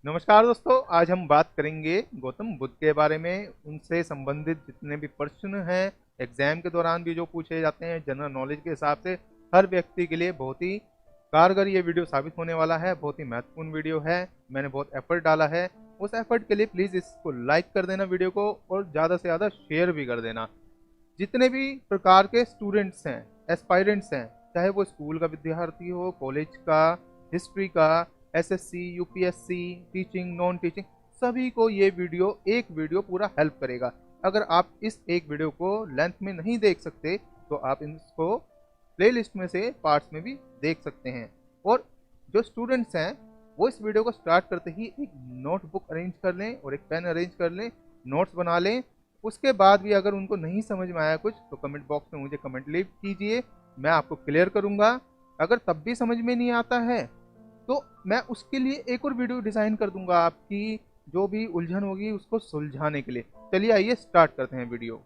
नमस्कार दोस्तों, आज हम बात करेंगे गौतम बुद्ध के बारे में। उनसे संबंधित जितने भी प्रश्न हैं एग्जाम के दौरान भी जो पूछे जाते हैं जनरल नॉलेज के हिसाब से, हर व्यक्ति के लिए बहुत ही कारगर ये वीडियो साबित होने वाला है। बहुत ही महत्वपूर्ण वीडियो है। मैंने बहुत एफर्ट डाला है। उस एफर्ट के लिए प्लीज़ इसको लाइक कर देना वीडियो को, और ज़्यादा से ज़्यादा शेयर भी कर देना। जितने भी प्रकार के स्टूडेंट्स हैं, एस्पायरेंट्स हैं, चाहे वो स्कूल का विद्यार्थी हो, कॉलेज का, हिस्ट्री का, SSC, UPSC, teaching, non teaching, सभी को ये एक वीडियो पूरा हेल्प करेगा। अगर आप इस एक वीडियो को लेंथ में नहीं देख सकते तो आप इसको प्लेलिस्ट में से पार्ट्स में भी देख सकते हैं। और जो स्टूडेंट्स हैं वो इस वीडियो को स्टार्ट करते ही एक नोटबुक अरेंज कर लें और एक पेन अरेंज कर लें, नोट्स बना लें। उसके बाद भी अगर उनको नहीं समझ में आया कुछ तो कमेंट बॉक्स में मुझे कमेंट लीव कीजिए, मैं आपको क्लियर करूंगा। अगर तब भी समझ में नहीं आता है तो मैं उसके लिए एक और वीडियो डिजाइन कर दूंगा, आपकी जो भी उलझन होगी उसको सुलझाने के लिए। चलिए आइए स्टार्ट करते हैं वीडियो।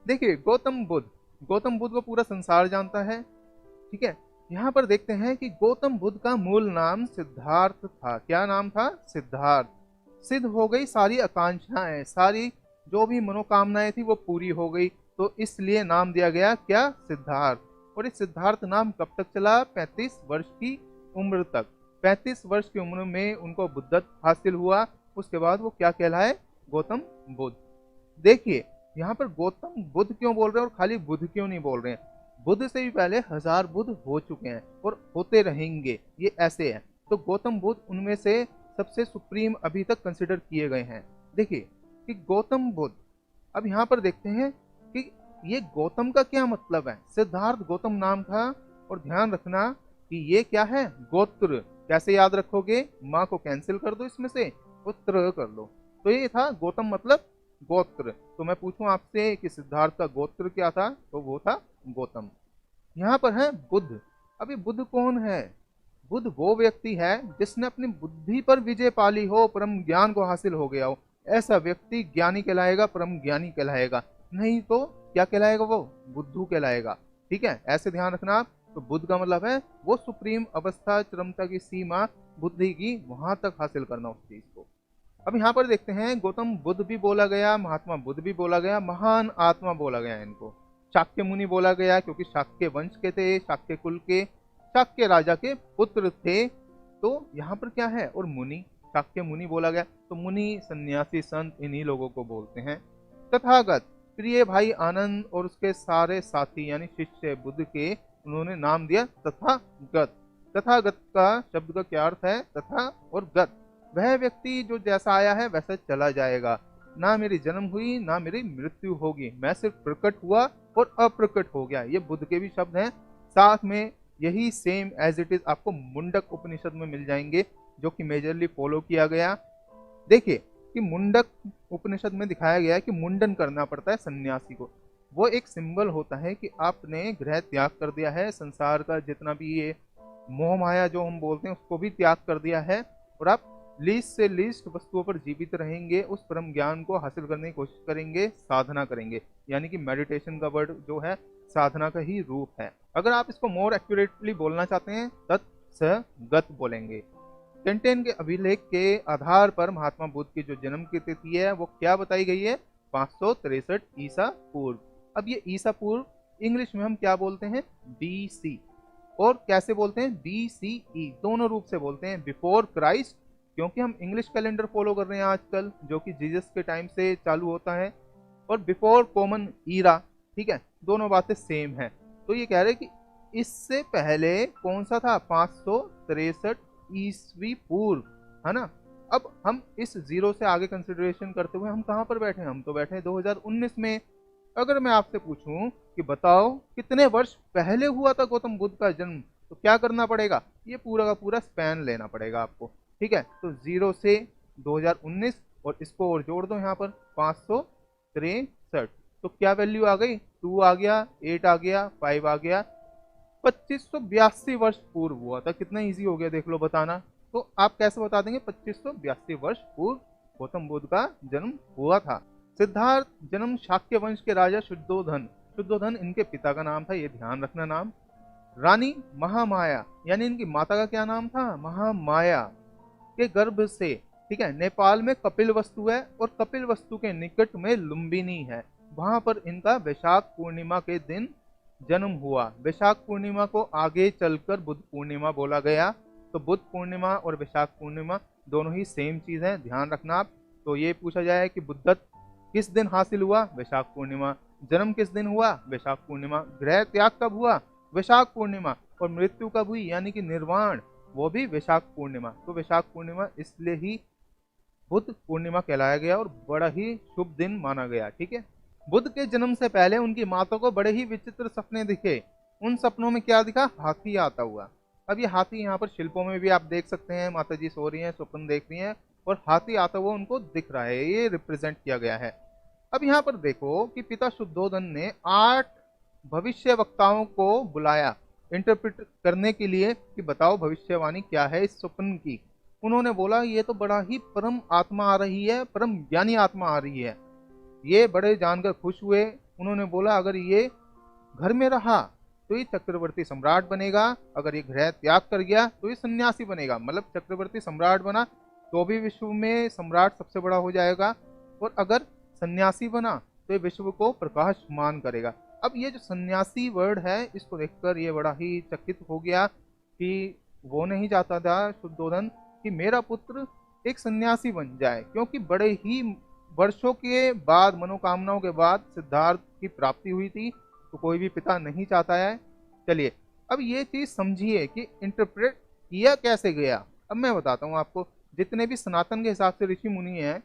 देखिए, गौतम बुद्ध को पूरा संसार जानता है, ठीक है। यहाँ पर देखते हैं कि गौतम बुद्ध का मूल नाम सिद्धार्थ था। क्या नाम था? सिद्धार्थ। सिद्ध हो गई सारी आकांक्षाएं, सारी जो भी मनोकामनाएं थी वो पूरी हो गई, तो इसलिए नाम दिया गया क्या? सिद्धार्थ। और इस सिद्धार्थ नाम कब तक चला? 35 वर्ष की उम्र तक। 35 वर्ष की उम्र में उनको बुद्धत्व हासिल हुआ। उसके बाद वो क्या कहलाए? गौतम बुद्ध। देखिए, यहाँ पर गौतम बुद्ध क्यों बोल रहे हैं और खाली बुद्ध क्यों नहीं बोल रहे हैं? बुद्ध से भी पहले 1000 बुद्ध हो चुके हैं और होते रहेंगे, ये ऐसे है। तो गौतम बुद्ध उनमें से सबसे सुप्रीम अभी तक कंसिडर किए गए हैं। देखिए कि गौतम बुद्ध, अब यहाँ पर देखते हैं कि ये गौतम का क्या मतलब है। सिद्धार्थ गौतम नाम था, और ध्यान रखना कि ये क्या है? गोत्र। कैसे याद रखोगे? माँ को कैंसिल कर दो इसमें से, पुत्र कर लो। तो ये था गौतम मतलब गोत्र। तो मैं पूछूं आपसे कि सिद्धार्थ का गोत्र क्या था, तो वो था गौतम। यहाँ पर है बुद्ध। अभी बुद्ध कौन है? बुद्ध वो व्यक्ति है जिसने अपनी बुद्धि पर विजय पाली हो, परम ज्ञान को हासिल हो गया हो। ऐसा व्यक्ति ज्ञानी कहलाएगा, परम ज्ञानी कहलाएगा। नहीं तो क्या कहलाएगा? वो बुद्धू कहलाएगा। ठीक है, ऐसे ध्यान रखना आप। तो बुद्ध का मतलब है वो सुप्रीम अवस्था, चरमता की सीमा बुद्धि की, वहां तक हासिल करना उस चीज को। अब यहाँ पर देखते हैं, गौतम बुद्ध भी बोला गया, महात्मा बुद्ध भी बोला गया, महान आत्मा बोला गया इनको। शाक्य मुनि बोला गया क्योंकि शाक्य वंश के थे, शाक्य कुल के, शाक्य राजा के पुत्र थे। तो यहाँ पर क्या है? और मुनि, शाक्य मुनि बोला गया। तो मुनि, सन्यासी, संत, इन्हीं लोगों को बोलते हैं। तथागत, प्रिय भाई आनंद और उसके सारे साथी यानी शिष्य बुद्ध के, उन्होंने नाम दिया तथागत। तथागत का शब्द का क्या अर्थ है? तथा और गत। वह व्यक्ति जो जैसा आया है वैसा चला जाएगा। ना मेरी जन्म हुई ना मेरी मृत्यु होगी, मैं सिर्फ प्रकट हुआ और अप्रकट हो गया। ये बुद्ध के भी शब्द हैं। साथ में यही सेम एज इट इज आपको मुंडक उपनिषद में मिल जाएंगे, जो कि मेजरली फॉलो किया गया। देखिए कि मुंडक उपनिषद में दिखाया गया है कि मुंडन करना पड़ता है सन्यासी को। वो एक सिंबल होता है कि आपने गृह त्याग कर दिया है, संसार का जितना भी ये मोह माया जो हम बोलते हैं उसको भी त्याग कर दिया है, और आप लीस्ट से लीस्ट वस्तुओं पर जीवित रहेंगे, उस परम ज्ञान को हासिल करने की कोशिश करेंगे, साधना करेंगे। यानी कि मेडिटेशन का वर्ड जो है साधना का ही रूप है। अगर आप इसको मोर एक्यूरेटली बोलना चाहते हैं, तत्सगत बोलेंगे। टेंटेन के अभिलेख के आधार पर महात्मा बुद्ध की जो जन्म की तिथि है वो क्या बताई गई है? 563 ईसा पूर्व। अब ये ईसा पूर्व इंग्लिश में हम क्या बोलते हैं? BC। और कैसे बोलते हैं? BCE। दोनों रूप से बोलते हैं, बिफोर क्राइस्ट, क्योंकि हम इंग्लिश कैलेंडर फॉलो कर रहे हैं आजकल, जो कि जीसस के टाइम से चालू होता है, और बिफोर कॉमन ईरा। ठीक है, दोनों बातें सेम है। तो ये कह रहे हैं कि इससे पहले कौन सा था? 563 ईस्वी पूर्व, है ना। अब हम इस जीरो से आगे कंसिडरेशन करते हुए हम कहाँ पर बैठे हैं? हम तो बैठे हैं 2019 में। अगर मैं आपसे पूछूं कि बताओ कितने वर्ष पहले हुआ था गौतम बुद्ध का जन्म, तो क्या करना पड़ेगा? ये पूरा का पूरा स्पैन लेना पड़ेगा आपको। ठीक है, तो 0 से 2019, और इसको और जोड़ दो यहाँ पर 563। तो क्या वैल्यू आ गई? 2 आ गया, 8 आ गया, 5 आ गया। 2582 वर्ष पूर्व हुआ था। कितना इजी हो गया देख लो बताना। तो आप कैसे बता देंगे? 2582 वर्ष पूर्व गौतम बुद्ध का जन्म हुआ था। सिद्धार्थ जन्म शाक्य वंश के राजा शुद्धोधन। शुद्धोधन इनके पिता का नाम था, ये ध्यान रखना नाम। रानी महामाया यानी इनकी माता का क्या नाम था, महामाया, के गर्भ से, ठीक है, नेपाल में कपिल वस्तु है और कपिल वस्तु के निकट में लुम्बिनी है, वहां पर इनका वैशाख पूर्णिमा के दिन जन्म हुआ। वैशाख पूर्णिमा को आगे चलकर बुद्ध पूर्णिमा बोला गया। तो बुद्ध पूर्णिमा और वैशाख पूर्णिमा दोनों ही सेम चीज है, ध्यान रखना आप। तो ये पूछा जाए कि बुद्धत्व किस दिन हासिल हुआ, वैशाख पूर्णिमा। जन्म किस दिन हुआ, वैशाख पूर्णिमा। गृह त्याग कब हुआ, वैशाख पूर्णिमा। और मृत्यु कब हुई यानी कि निर्वाण, वो भी वैशाख पूर्णिमा। तो वैशाख पूर्णिमा इसलिए ही बुद्ध पूर्णिमा कहलाया गया और बड़ा ही शुभ दिन माना गया। ठीक है, बुद्ध के जन्म से पहले उनकी माता को बड़े ही विचित्र सपने दिखे। उन सपनों में क्या दिखा, हाथी आता हुआ। अब ये हाथी यहाँ पर शिल्पों में भी आप देख सकते हैं, माता जी सो रही हैं, स्वप्न देख रही हैं और हाथी आता हुआ उनको दिख रहा है, ये रिप्रेजेंट किया गया है। अब यहाँ पर देखो कि पिता शुद्धोधन ने 8 भविष्य वक्ताओं को बुलाया इंटरप्रेट करने के लिए कि बताओ भविष्यवाणी क्या है इस स्वप्न की। उन्होंने बोला ये तो बड़ा ही परम आत्मा आ रही है, परम ज्ञानी आत्मा आ रही है। ये बड़े जानकर खुश हुए। उन्होंने बोला अगर ये घर में रहा तो ये चक्रवर्ती सम्राट बनेगा, अगर ये गृह त्याग कर गया तो ये सन्यासी बनेगा। मतलब चक्रवर्ती सम्राट बना तो भी विश्व में सम्राट सबसे बड़ा हो जाएगा, और अगर सन्यासी बना तो ये विश्व को प्रकाशमान करेगा। अब ये जो सन्यासी वर्ड है इसको देखकर ये बड़ा ही चकित हो गया कि वो नहीं चाहता था शुद्धोधन कि मेरा पुत्र एक सन्यासी बन जाए, क्योंकि बड़े ही वर्षों के बाद, मनोकामनाओं के बाद सिद्धार्थ की प्राप्ति हुई थी, तो कोई भी पिता नहीं चाहता है। चलिए अब ये चीज समझिए कि इंटरप्रेट किया कैसे गया। अब मैं बताता हूँ आपको। जितने भी सनातन के हिसाब से ऋषि मुनि हैं,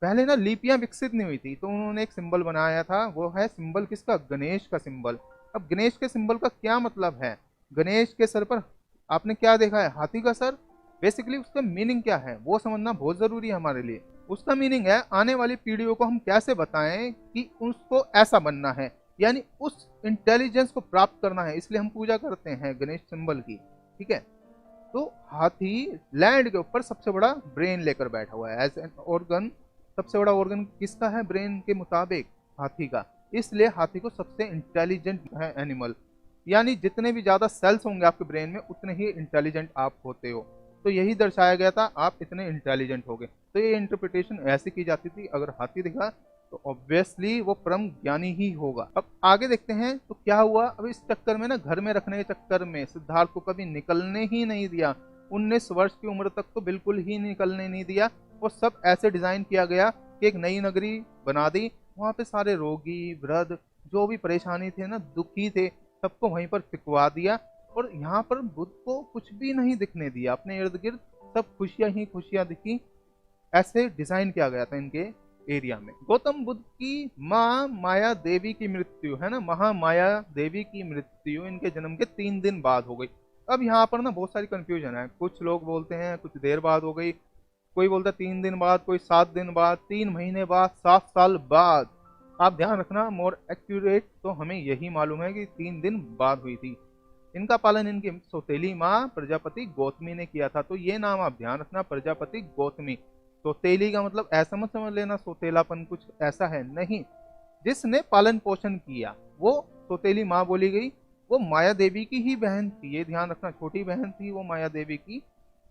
पहले ना लिपियां विकसित नहीं हुई थी, तो उन्होंने एक सिंबल बनाया था, वो है सिंबल किसका, गणेश का सिंबल। अब गणेश के सिंबल का क्या मतलब है, गणेश के सर पर आपने क्या देखा है, हाथी का सर। बेसिकली उसका मीनिंग क्या है वो समझना बहुत जरूरी है हमारे लिए। उसका मीनिंग है आने वाली पीढ़ियों को हम कैसे बताएं कि उसको ऐसा बनना है, यानी उस इंटेलिजेंस को प्राप्त करना है, इसलिए हम पूजा करते हैं गणेश सिंबल की। ठीक है, तो हाथी लैंड के ऊपर सबसे बड़ा ब्रेन लेकर बैठा हुआ है एज एन ऑर्गन। सबसे बड़ा ऑर्गन किसका है ब्रेन के मुताबिक, हाथी का। इसलिए हाथी को सबसे इंटेलिजेंट है एनिमल, यानी जितने भी ज्यादा सेल्स होंगे आपके ब्रेन में उतने ही इंटेलिजेंट आप होते हो। तो यही दर्शाया गया था, आप इतने इंटेलिजेंट हो गए। तो ये इंटरप्रिटेशन ऐसे की जाती थी, अगर हाथी दिखा तो ऑब्वियसली वो परम ज्ञानी ही होगा। अब आगे देखते हैं तो क्या हुआ। अब इस चक्कर में ना, घर में रखने के चक्कर में सिद्धार्थ को कभी निकलने ही नहीं दिया। 19 वर्ष की उम्र तक तो बिल्कुल ही निकलने नहीं दिया, और सब ऐसे डिजाइन किया गया कि एक नई नगरी बना दी, वहां पे सारे रोगी, वृद्ध, जो भी परेशानी थे ना, दुखी थे, सबको वहीं पर फिकवा दिया। और यहाँ पर बुद्ध को कुछ भी नहीं दिखने दिया, अपने इर्द गिर्द सब खुशियां ही खुशियां दिखी। ऐसे डिजाइन किया गया था इनके एरिया में। गौतम बुद्ध की माँ माया देवी की मृत्यु है ना, महामाया देवी की मृत्यु इनके जन्म के 3 दिन बाद हो गई। अब यहाँ पर ना बहुत सारी कंफ्यूजन है, कुछ लोग बोलते हैं कुछ देर बाद हो गई, कोई बोलता है 3 दिन बाद, कोई 7 दिन बाद, 3 महीने बाद, 7 साल बाद। आप ध्यान रखना, मोर एक्यूरेट तो हमें यही मालूम है कि 3 दिन बाद हुई थी। इनका पालन इनकी सौतेली माँ प्रजापति गौतमी ने किया था। तो ये नाम आप ध्यान रखना, प्रजापति गौतमी। सौतेली का मतलब ऐसा मत समझ लेना सौतेलापन कुछ ऐसा है, नहीं। जिसने पालन पोषण किया वो सौतेली माँ बोली गई। वो माया देवी की ही बहन थी, ये ध्यान रखना, छोटी बहन थी वो माया देवी की।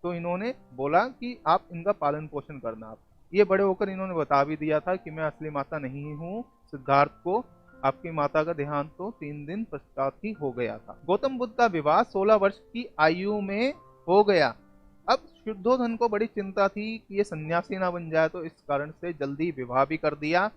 तो इन्होंने बोला कि आप इनका पालन पोषण करना। आप ये बड़े होकर इन्होंने बता भी दिया था कि मैं असली माता नहीं हूँ सिद्धार्थ को, आपकी माता का देहांत तो 3 दिन पश्चात ही हो गया था। गौतम बुद्ध का विवाह 16 वर्ष की आयु में हो गया। अब शुद्धोधन को बड़ी चिंता थी कि ये सन्यासी ना बन जाए, तो इस कारण से जल्दी विवाह भी कर दिया।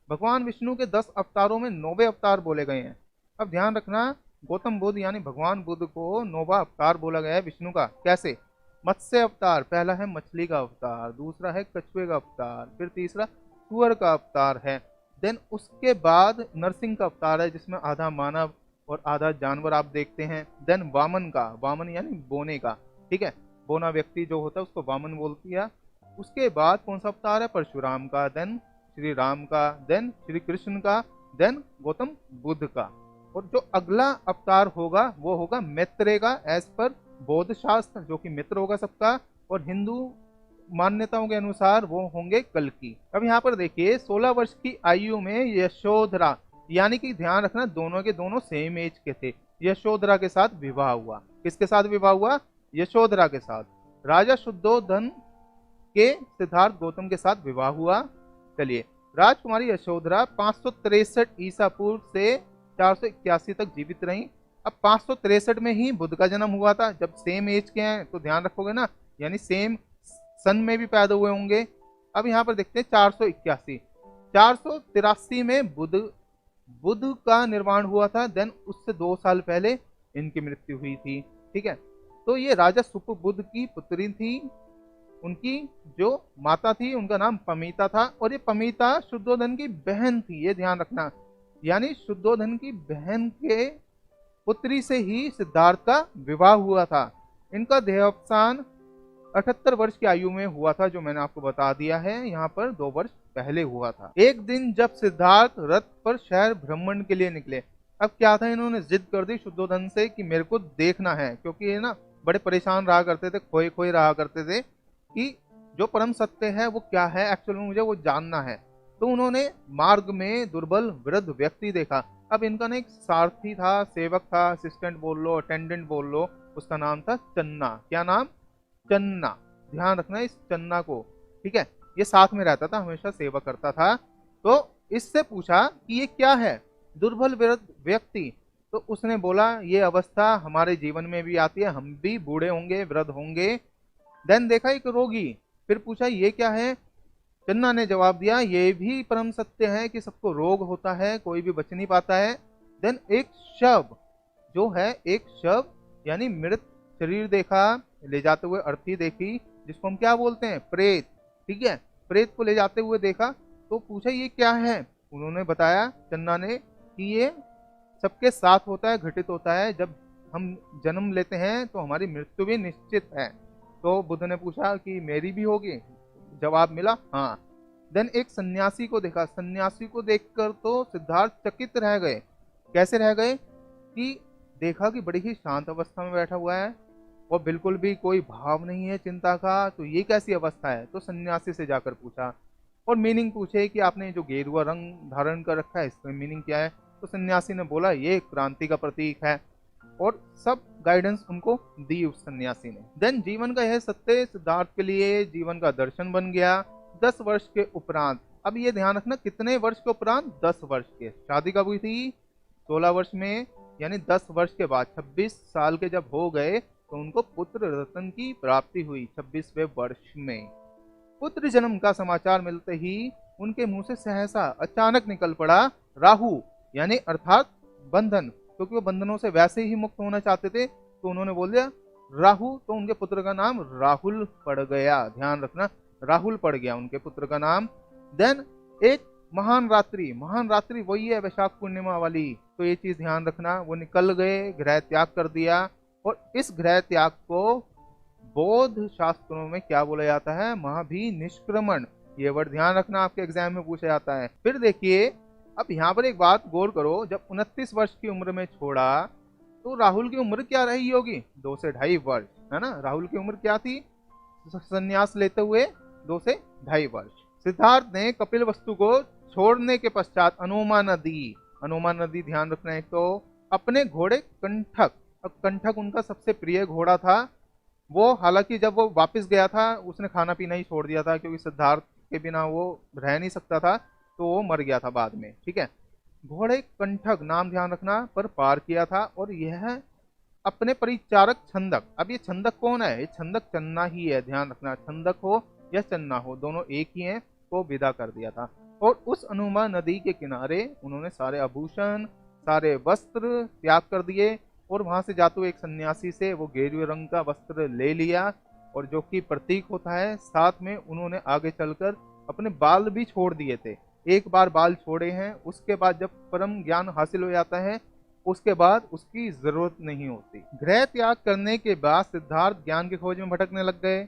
भगवान विष्णु के 10 अवतारों में 9वें अवतार बोले गए हैं। अब ध्यान रखना, गौतम बुद्ध यानी भगवान बुद्ध को 9वां अवतार बोला गया है विष्णु का। कैसे, मत्स्य अवतार, पहला है मछली का अवतार, दूसरा है कछुए का अवतार, फिर तीसरा सुअर का अवतार है। देन उसके बाद नरसिंह का अवतार है जिसमें आधा मानव और आधा जानवर आप देखते हैं। देन वामन का, वामन यानी बोने का, ठीक है, बोना व्यक्ति जो होता है उसको वामन बोलती है। उसके बाद कौन सा अवतार है, परशुराम का, देन श्री राम का, देन श्री कृष्ण का, देन गौतम बुद्ध का। और जो अगला अवतार होगा वो होगा मैत्रेय का, एज पर बौद्ध शास्त्र, जो कि मित्र होगा सबका, और हिंदू मान्यताओं के अनुसार वो होंगे कल्कि। अब यहाँ पर देखिए 16 वर्ष की आयु में यशोधरा यानी कि ध्यान रखना दोनों के दोनों सेम एज के थे। यशोधरा के साथ विवाह हुआ। किसके साथ विवाह हुआ? यशोधरा के साथ। राजा शुद्धोधन के सिद्धार्थ गौतम के साथ विवाह हुआ। चलिए, राजकुमारी यशोधरा 563 ईसा पूर्व से 481 तक जीवित रही। अब 563 में ही बुद्ध का जन्म हुआ था। जब सेम एज के हैं तो ध्यान रखोगे ना, यानी सेम सन में भी पैदा हुए होंगे। अब यहाँ पर देखते हैं 481, 483 में बुद्ध का निर्माण हुआ था। देन उससे 2 साल पहले इनकी मृत्यु हुई थी। ठीक है, तो ये राजा सुपबुद्ध की पुत्री थी। उनकी जो माता थी उनका नाम पमीता था, और ये पमीता शुद्धोधन की बहन थी, ये ध्यान रखना। यानी शुद्धोधन की बहन के पुत्री से ही सिद्धार्थ का विवाह हुआ था। इनका देहावसान 78 वर्ष की आयु में हुआ था, जो मैंने आपको बता दिया है। यहाँ पर 2 वर्ष पहले हुआ था। एक दिन जब सिद्धार्थ रथ पर शहर भ्रमण के लिए निकले, अब क्या था, इन्होंने जिद कर दी शुद्धोधन से कि मेरे को देखना है, क्योंकि ये ना बड़े परेशान रहा करते थे, खोए खोए रहा करते थे कि जो परम सत्य है वो क्या है, एक्चुअल में मुझे वो जानना है। तो उन्होंने मार्ग में दुर्बल वृद्ध व्यक्ति देखा। अब इनका ना एक सारथी था, सेवक था, असिस्टेंट बोल लो, अटेंडेंट बोल लो, उसका नाम था चन्ना। क्या नाम? चन्ना। ध्यान रखना इस चन्ना को, ठीक है। ये साथ में रहता था, हमेशा सेवा करता था। तो इससे पूछा कि ये क्या है? दुर्बल वृद्ध व्यक्ति। तो उसने बोला ये अवस्था हमारे जीवन में भी आती है, हम भी बूढ़े होंगे, वृद्ध होंगे। देन देखा एक रोगी, फिर पूछा ये क्या है? चन्ना ने जवाब दिया ये भी परम सत्य है कि सबको रोग होता है, कोई भी बच नहीं पाता है। देन एक शव, जो है एक शव यानी मृत शरीर देखा, ले जाते हुए अर्थी देखी, जिसको हम क्या बोलते हैं? प्रेत। ठीक है, प्रेत को ले जाते हुए देखा। तो पूछा ये क्या है? उन्होंने बताया चन्ना ने कि ये सबके साथ होता है, घटित होता है। जब हम जन्म लेते हैं तो हमारी मृत्यु भी निश्चित है। तो बुद्ध ने पूछा कि मेरी भी होगी? जवाब मिला हाँ। देन एक सन्यासी को देखा। सन्यासी को देखकर तो सिद्धार्थ चकित रह गए। कैसे रह गए? कि देखा कि बड़ी ही शांत अवस्था में बैठा हुआ है और बिल्कुल भी कोई भाव नहीं है चिंता का। तो ये कैसी अवस्था है? तो सन्यासी से जाकर पूछा और मीनिंग पूछे कि आपने जो गेरुआ रंग धारण कर रखा है इसमें मीनिंग क्या है? तो सन्यासी ने बोला ये क्रांति का प्रतीक है, और सब गाइडेंस उनको दी उस सन्यासी ने। देन जीवन का यह सत्य सिद्धार्थ के लिए जीवन का दर्शन बन गया। 10 वर्ष के उपरांत, अब ये ध्यान रखना कितने वर्ष के उपरांत? 10 वर्ष के। शादी कब हुई थी? 16 वर्ष में, यानी 10 वर्ष के बाद 26 साल के जब हो गए तो उनको पुत्र रत्न की प्राप्ति हुई 26वें वर्ष में। पुत्र जन्म का समाचार मिलते ही उनके मुंह से सहसा अचानक निकल पड़ा राहु, यानी अर्थात बंधन, क्योंकि वो बंधनों से वैसे ही मुक्त होना चाहते थे। तो उन्होंने बोल दिया राहु, तो उनके पुत्र का नाम राहुल पड़ गया। ध्यान रखना, राहुल पड़ गया उनके पुत्र का नाम। देन एक महान रात्रि, महान रात्रि वही है वैशाख पूर्णिमा वाली, तो ये चीज ध्यान रखना। वो निकल गए, गृह त्याग कर दिया, और इस गृह त्याग को बौद्ध शास्त्रों में क्या बोला जाता है? महाभिनिष्क्रमण। ये वर्ड ध्यान रखना, आपके एग्जाम में पूछा जाता है। फिर देखिए, अब यहाँ पर एक बात गौर करो, जब 29 वर्ष की उम्र में छोड़ा तो राहुल की उम्र क्या रही होगी? 2 से 2.5 वर्ष, है ना। राहुल की उम्र क्या थी संन्यास लेते हुए? 2 से 2.5 वर्ष। सिद्धार्थ ने कपिल वस्तु को छोड़ने के पश्चात अनोमा नदी, अनोमा नदी ध्यान रखना है, तो अपने घोड़े कंठक, अब कंठक उनका सबसे प्रिय घोड़ा था। वो हालांकि जब वो वापस गया था उसने खाना पीना ही छोड़ दिया था, क्योंकि सिद्धार्थ के बिना वो रह नहीं सकता था, तो वो मर गया था बाद में। ठीक है, घोड़े कंठक नाम ध्यान रखना पर पार किया था, और यह अपने परिचारक छंदक, अब ये छंदक कौन है? ये छंदक चन्ना ही है, ध्यान रखना। छंदक हो या चन्ना हो, दोनों एक ही हैं, को विदा कर दिया था। और उस अनुमा नदी के किनारे उन्होंने सारे आभूषण, सारे वस्त्र त्याग कर दिए, और वहां से जाते हुए एक सन्यासी से वो गेरुए रंग का वस्त्र ले लिया, और जो कि प्रतीक होता है। साथ में उन्होंने आगे चलकर अपने बाल भी छोड़ दिए थे। एक बार बाल छोड़े हैं, उसके बाद जब परम ज्ञान हासिल हो जाता है उसके बाद उसकी जरूरत नहीं होती। गृह त्याग करने के बाद सिद्धार्थ ज्ञान की खोज में भटकने लग गए।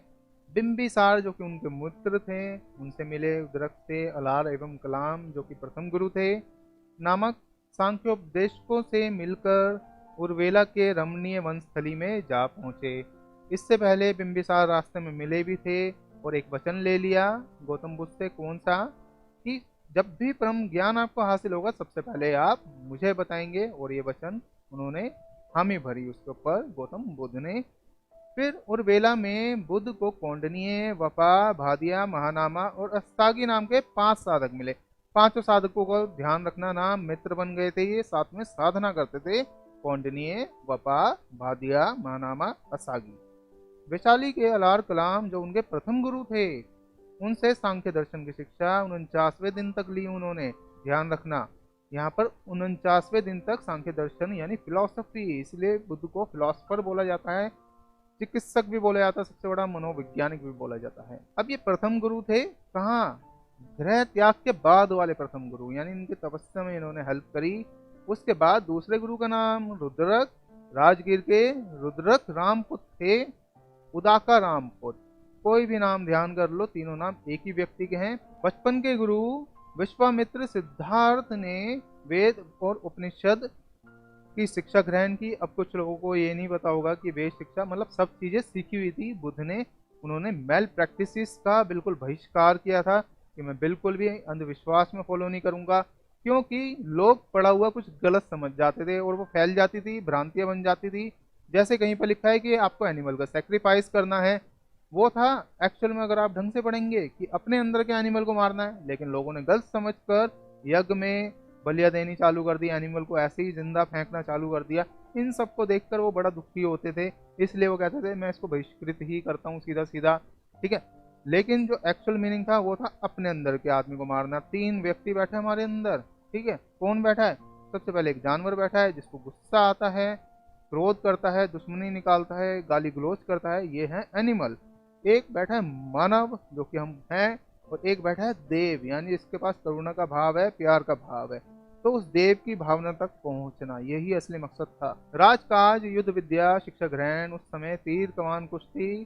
बिंबिसार जो कि उनके मित्र थे उनसे मिले। उद्रक से अलार एवं कलाम जो कि प्रथम गुरु थे नामक सांख्योपदेशकों से मिलकर उर्वेला के रमणीय वनस्थली में जा पहुंचे। इससे पहले बिंबिसार रास्ते में मिले भी थे और एक वचन ले लिया गौतम बुद्ध से। कौन सा? कि जब भी परम ज्ञान आपको हासिल होगा सबसे पहले आप मुझे बताएंगे। और ये वचन उन्होंने हामी भरी उसके ऊपर गौतम बुद्ध ने। फिर उर्वेला में बुद्ध को कौंडनीय, वपा, भादिया, महानामा और अस्तागी नाम के 5 साधक मिले। पांचों साधकों को ध्यान रखना, नाम मित्र बन गए थे। ये साथ में साधना करते थे। कौंडनीय, वपा, भादिया, महानामा, अस्तागी। वैशाली के अलार कलाम जो उनके प्रथम गुरु थे, उनसे सांख्य दर्शन की शिक्षा 49वें दिन तक ली उन्होंने। ध्यान रखना, यहाँ पर 49वें दिन तक सांख्य दर्शन यानी फिलॉसफी, इसलिए बुद्ध को फिलोसफर बोला जाता है, चिकित्सक भी बोला जाता है, सबसे बड़ा मनोवैज्ञानिक भी बोला जाता है। अब ये प्रथम गुरु थे कहाँ? गृह त्याग के बाद वाले प्रथम गुरु, यानी इनकी तपस्या में इन्होंने हेल्प करी। उसके बाद दूसरे गुरु का नाम रुद्रक, राजगीर के रुद्रक रामपुत्र थे, उदाका रामपुत्र। कोई भी नाम ध्यान कर लो, तीनों नाम एक ही व्यक्ति के हैं। बचपन के गुरु विश्वामित्र सिद्धार्थ ने वेद और उपनिषद की शिक्षा ग्रहण की। अब कुछ लोगों को ये नहीं पता होगा कि वेद शिक्षा मतलब सब चीजें सीखी हुई थी बुद्ध ने। उन्होंने मेल प्रैक्टिसेस का बिल्कुल बहिष्कार किया था कि मैं बिल्कुल भी अंधविश्वास में फॉलो नहीं करूंगा, क्योंकि लोग पढ़ा हुआ कुछ गलत समझ जाते थे और वो फैल जाती थी, भ्रांतियां बन जाती थी। जैसे कहीं पर लिखा है कि आपको एनिमल का सेक्रीफाइस करना है, वो था एक्चुअल में अगर आप ढंग से पढ़ेंगे कि अपने अंदर के एनिमल को मारना है, लेकिन लोगों ने गलत समझकर यज्ञ में बलियां देनी चालू कर दी, एनिमल को ऐसे ही जिंदा फेंकना चालू कर दिया। इन सबको देखकर वो बड़ा दुखी होते थे, इसलिए वो कहते थे मैं इसको बहिष्कृत ही करता हूँ सीधा सीधा, ठीक है। लेकिन जो एक्चुअल मीनिंग था वो था अपने अंदर के आदमी को मारना। 3 व्यक्ति बैठे हमारे अंदर, ठीक है। कौन बैठा है? सबसे पहले एक जानवर बैठा है जिसको गुस्सा आता है, क्रोध करता है, दुश्मनी निकालता है, गाली गलौज करता है, ये है एनिमल। एक बैठा है मानव जो कि हम हैं, और एक बैठा है देव, यानी इसके पास करुणा का भाव है, प्यार का भाव है। तो उस देव की भावना तक पहुंचना, यही असली मकसद था। राजकाज, युद्ध विद्या, शिक्षा ग्रहण, उस समय तीर कमान, कुश्ती,